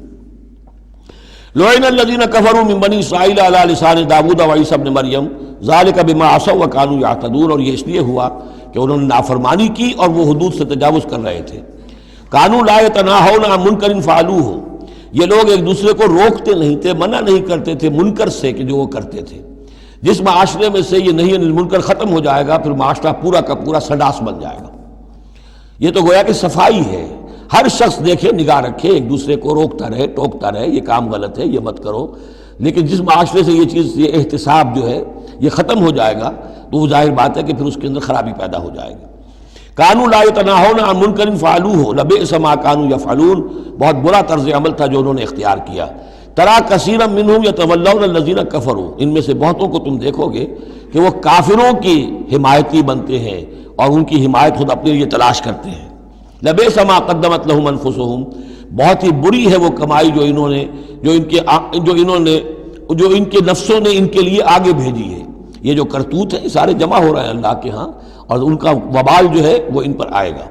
لعن الذین کفروا من بنی اسرائیل علی لسان داؤد وعیسی ابن مریم ذلک بما عصوا وکانوا یعتدون، اور یہ اس لیے ہوا کہ انہوں نے نافرمانی کی اور وہ حدود سے تجاوز کر رہے تھے۔ کانوا لا یتناہون عن منکر فعلوہ، یہ لوگ ایک دوسرے کو روکتے نہیں تھے، منع نہیں کرتے تھے منکر سے کہ جو وہ کرتے تھے۔ جس معاشرے میں سے یہ نہیں منکر ختم ہو جائے گا، پھر معاشرہ پورا کا پورا سڈاس بن جائے گا۔ یہ تو گویا کہ صفائی ہے، ہر شخص دیکھے، نگاہ رکھے، ایک دوسرے کو روکتا رہے، ٹوکتا رہے، یہ کام غلط ہے، یہ مت کرو۔ لیکن جس معاشرے سے یہ چیز، یہ احتساب جو ہے یہ ختم ہو جائے گا، تو وہ ظاہر بات ہے کہ پھر اس کے اندر خرابی پیدا ہو جائے گی۔ کانوا لا یتناہون عن منکر فعلوہ لبئس ما کانوا یفعلون، بہت برا طرز عمل تھا جو انہوں نے اختیار کیا۔ ترا کثیرا منہم یتولون الذین کفروا، ان میں سے بہتوں کو تم دیکھو گے کہ وہ کافروں کی حمایتی بنتے ہیں اور ان کی حمایت خود اپنے لیے تلاش کرتے ہیں۔ لبئس ما قدمت لہم انفسہم، بہت ہی بری ہے وہ کمائی جو ان کے نفسوں نے ان کے لیے آگے بھیجی ہے۔ یہ جو کرتوت ہیں سارے جمع ہو رہے ہیں اللہ کے ہاں، اور ان کا وبال جو ہے وہ ان پر آئے گا۔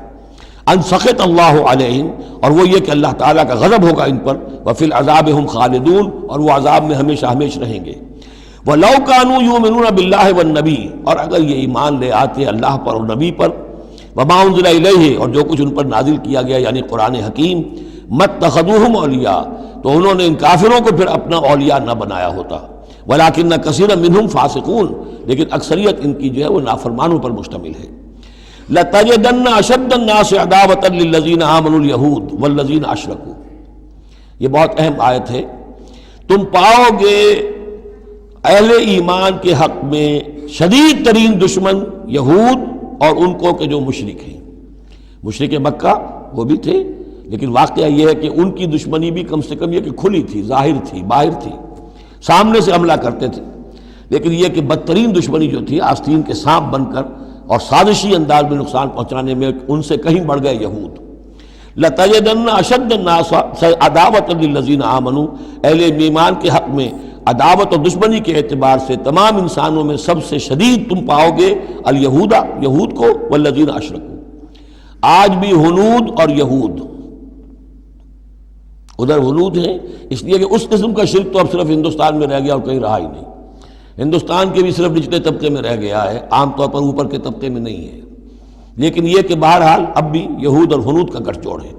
ان سخط اللہ علیہم، اور وہ یہ کہ اللہ تعالیٰ کا غضب ہوگا ان پر، وفی العذاب ہم خالدون، اور وہ عذاب میں ہمیشہ ہمیش رہیں گے۔ وَلَوْ كَانُوا يُؤْمِنُونَ بِاللَّهِ وَالنَّبِيِّ، اور اگر یہ ایمان لے آتے اللہ پر اور نبی پر، وَمَا أُنزِلَ إِلَيْهِ، اور جو کچھ ان پر نازل کیا گیا یعنی قرآن حکیم، مَتَّخَذُوهُمْ أَوْلِيَاءَ، تو انہوں نے ان کافروں کو پھر اپنا اولیاء نہ بنایا ہوتا۔ وَلَكِنَّ كَثِيرًا مِّنْهُمْ فَاسِقُونَ، لیکن اکثریت ان کی جو ہے وہ نافرمانوں پر مشتمل ہے۔ لَتَجِدَنَّ أَشَدَّ النَّاسِ عَدَاوَةً لِلَّذِينَ آمَنُوا الْيَهُودَ وَالَّذِينَ أَشْرَكُوا، یہ بہت اہم آیت ہے۔ تم پاؤ گے اہل ایمان کے حق میں شدید ترین دشمن یہود اور ان کو کہ جو مشرک ہیں۔ مشرک مکہ وہ بھی تھے، لیکن واقعہ یہ ہے کہ ان کی دشمنی بھی کم سے کم یہ کہ کھلی تھی، ظاہر تھی، باہر تھی، سامنے سے حملہ کرتے تھے، لیکن یہ کہ بدترین دشمنی جو تھی آستین کے سانپ بن کر اور سازشی انداز میں نقصان پہنچانے میں ان سے کہیں بڑھ گئے یہود۔ لَتَجِدَنَّ أَشَدَّ النَّاسِ عَدَاوَةً لِلَّذِينَ آمَنُوا، اہل ایمان کے حق میں عداوت اور دشمنی کے اعتبار سے تمام انسانوں میں سب سے شدید تم پاؤ گے الیہود، یہود کو، والذین اشرکوا۔ آج بھی ہنود اور یہود، ادھر ہنود ہیں اس لیے کہ اس قسم کا شرک تو اب صرف ہندوستان میں رہ گیا اور کہیں رہا ہی نہیں۔ ہندوستان کے بھی صرف نچلے طبقے میں رہ گیا ہے، عام طور پر اوپر کے طبقے میں نہیں ہے، لیکن یہ کہ بہرحال اب بھی یہود اور ہنود کا گٹھ جوڑ ہے۔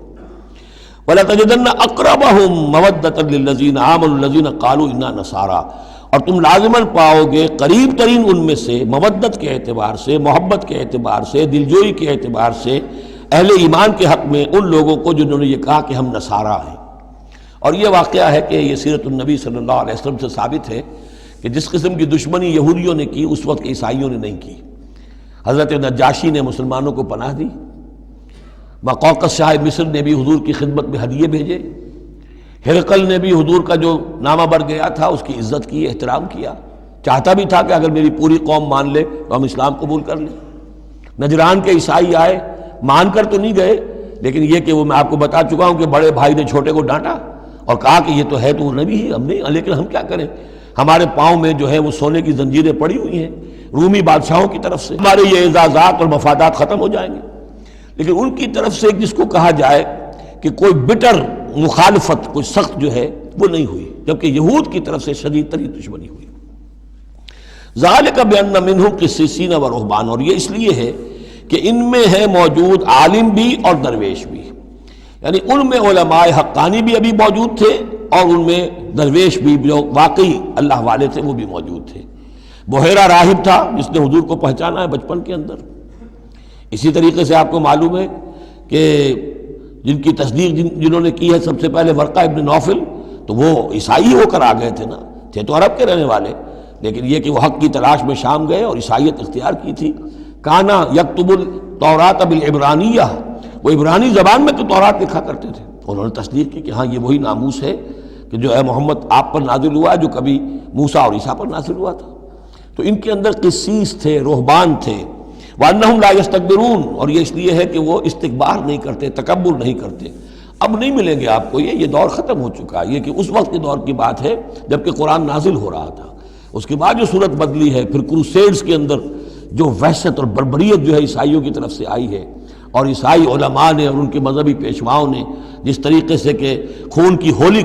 وَلَتَجِدَنَّ أَقْرَبَهُمْ مَوَدَّةً لِلَّذِينَ آمَنُوا الَّذِينَ قَالُوا إِنَّا نَصَارَىٰ، اور تم لازماً پاؤ گے قریب ترین ان میں سے، مودت کے اعتبار سے، محبت کے اعتبار سے، دلجوئی کے اعتبار سے، اہل ایمان کے حق میں ان لوگوں کو جنہوں نے یہ کہا کہ ہم نصارہ ہیں۔ اور یہ واقعہ ہے کہ یہ سیرت النبی صلی اللہ علیہ وسلم سے ثابت ہے کہ جس قسم کی دشمنی یہودیوں نے کی اس وقت عیسائیوں نے نہیں کی۔ حضرت نجاشی نے مسلمانوں کو پناہ دی، مقوقس شاہ مصر نے بھی حضور کی خدمت میں ہدیے بھیجے، ہرقل نے بھی حضور کا جو نامہ بڑھ گیا تھا اس کی عزت کی، احترام کیا، چاہتا بھی تھا کہ اگر میری پوری قوم مان لے تو ہم اسلام قبول کر لیں۔ نجران کے عیسائی آئے، مان کر تو نہیں گئے، لیکن یہ کہ وہ میں آپ کو بتا چکا ہوں کہ بڑے بھائی نے چھوٹے کو ڈانٹا اور کہا کہ یہ تو ہے تو نبی ہی، ہم نہیں، لیکن ہم کیا کریں، ہمارے پاؤں میں جو ہے وہ سونے کی زنجیریں پڑی ہوئی ہیں رومی بادشاہوں کی طرف سے، ہمارے یہ اعزازات اور مفادات ختم ہو جائیں گے۔ لیکن ان کی طرف سے جس کو کہا جائے کہ کوئی بٹر مخالفت، کوئی سخت جو ہے وہ نہیں ہوئی، جبکہ یہود کی طرف سے شدید ترین دشمنی ہوئی۔ ذالک بأن منہم قسیسین و رہبان، اور یہ اس لیے ہے کہ ان میں ہے موجود عالم بھی اور درویش بھی، یعنی ان میں علماء حقانی بھی ابھی موجود تھے اور ان میں درویش بھی جو واقعی اللہ والے تھے وہ بھی موجود تھے۔ بحیرہ راہب تھا جس نے حضور کو پہچانا ہے بچپن کے اندر۔ اسی طریقے سے آپ کو معلوم ہے کہ جن کی تصدیق جنہوں نے کی ہے سب سے پہلے ورقہ ابن نوفل، تو وہ عیسائی ہو کر آ گئے تھے نا، تھے تو عرب کے رہنے والے، لیکن یہ کہ وہ حق کی تلاش میں شام گئے اور عیسائیت اختیار کی تھی۔ کانا یکتب التوراۃ بالعبرانیہ، وہ عبرانی زبان میں تو تورات لکھا کرتے تھے، انہوں نے تصدیق کی کہ ہاں یہ وہی ناموس ہے کہ جو ہے محمد آپ پر نازل ہوا جو کبھی موسیٰ اور عیسیٰ پر نازل ہوا تھا۔ تو ان کے اندر قسیس تھے، رہبان تھے، وَأَنَّهُمْ لَا يَسْتَكْبِرُونَ، اور یہ اس لیے ہے کہ وہ استکبار نہیں کرتے، تکبر نہیں کرتے۔ اب نہیں ملیں گے آپ کو یہ دور ختم ہو چکا ہے، یہ کہ اس وقت کے دور کی بات ہے جب کہ قرآن نازل ہو رہا تھا۔ اس کے بعد جو صورت بدلی ہے، پھر کروسیڈز کے اندر جو وحشت اور بربریت جو ہے عیسائیوں کی طرف سے آئی ہے، اور عیسائی علماء نے اور ان کے مذہبی پیشواؤں نے جس طریقے سے کہ خون کی ہولی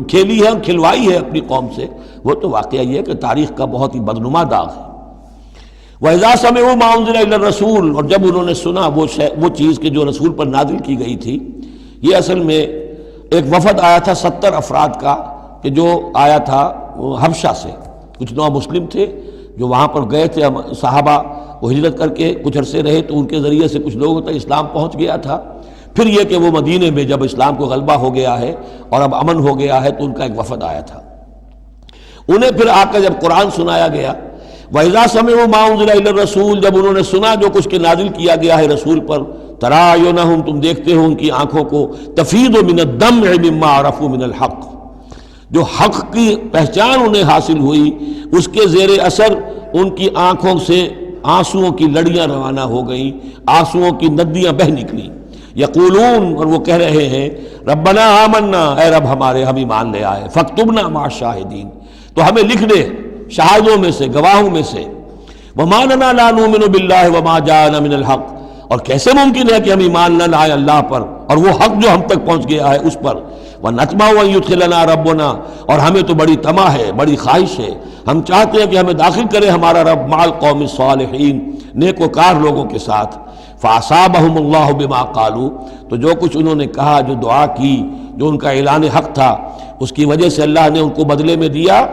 کھیلی ہے اور کھلوائی ہے اپنی قوم سے، وہ تو واقعہ یہ ہے کہ تاریخ کا بہت ہی بدنما داغ ہے۔ وَإِذَا سَمِعُوا مَا أُنزِلَ إِلَى الرَّسُولِ، اور جب انہوں نے سنا وہ چیز کہ جو رسول پر نازل کی گئی تھی۔ یہ اصل میں ایک وفد آیا تھا 70 افراد کا کہ جو آیا تھا حبشہ سے، کچھ نو مسلم تھے جو وہاں پر گئے تھے، صحابہ وہ ہجرت کر کے کچھ عرصے رہے تو ان کے ذریعے سے کچھ لوگوں تک اسلام پہنچ گیا تھا۔ پھر یہ کہ وہ مدینے میں جب اسلام کو غلبہ ہو گیا ہے اور اب امن ہو گیا ہے تو ان کا ایک وفد آیا تھا۔ انہیں پھر آ کر جب قرآن سنایا گیا، وَإِذَا سَمِعُوا مَا أُنزِلَ إِلَى الرَّسُولِ، جب انہوں نے سنا جو کچھ کہ نازل کیا گیا ہے رسول پر، تَرَىٰ أَعْيُنَهُمْ، تم دیکھتے ہو ان کی آنکھوں کو، تَفِيضُ مِنَ الدَّمْعِ مِمَّا عَرَفُوا مِنَ الْحَقِّ، جو حق کی پہچان انہیں حاصل ہوئی اس کے زیر اثر ان کی آنکھوں سے آنسوؤں کی لڑیاں روانہ ہو گئیں، آنسوؤں کی ندیاں بہہ نکلیں۔ یقولون، اور وہ کہہ رہے ہیں، ربنا آمنا، اے رب ہمارے ہم ایمان لے آئے، فاکتبنا مع الشاہدین، تو ہمیں لکھ دے شاہدوں میں سے، گواہوں میں سے۔ وما لنا لا نؤمن باللہ وما جاءنا من الحق، اور کیسے ممکن ہے کہ ہم ایمان نہ لائیں اللہ پر اور وہ حق جو ہم تک پہنچ گیا ہے اس پر۔ وَنَطْمَعُ أَن يُدْخِلَنَا رَبُّنَا، اور ہمیں تو بڑی طمع ہے، بڑی خواہش ہے، ہم چاہتے ہیں کہ ہمیں داخل کرے ہمارا رب مع القوم الصالحین، نیک وکار لوگوں کے ساتھ۔ فَأَصَابَهُمُ اللَّهُ بِمَا قَالُوا، تو جو کچھ انہوں نے کہا، جو دعا کی، جو ان کا اعلان حق تھا، اس کی وجہ سے اللہ نے ان کو بدلے میں دیا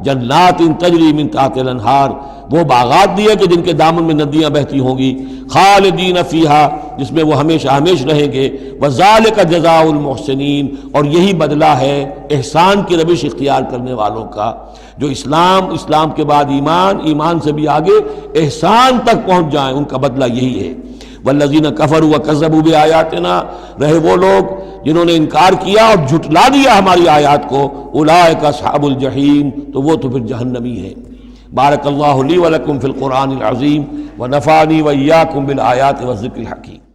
جنات تجری من تحت الانہار، وہ باغات دیے کہ جن کے دامن میں ندیاں بہتی ہوں گی، خالدین فیہا، جس میں وہ ہمیشہ ہمیش رہیں گے، وذالک جزاء المحسنین، اور یہی بدلہ ہے احسان کی روش اختیار کرنے والوں کا، جو اسلام کے بعد ایمان سے بھی آگے احسان تک پہنچ جائیں، ان کا بدلہ یہی ہے۔ والذین کفروا وکذبوا بآیاتنا، رہے وہ لوگ جنہوں نے انکار کیا اور جھٹلا دیا ہماری آیات کو، اولئک اصحاب الجحیم، تو وہ تو پھر جہنمی ہے۔ بارک اللہ لی ولکم فی القرآن العظیم ونفعنی وإیاکم بالآیات والذکر الحکیم۔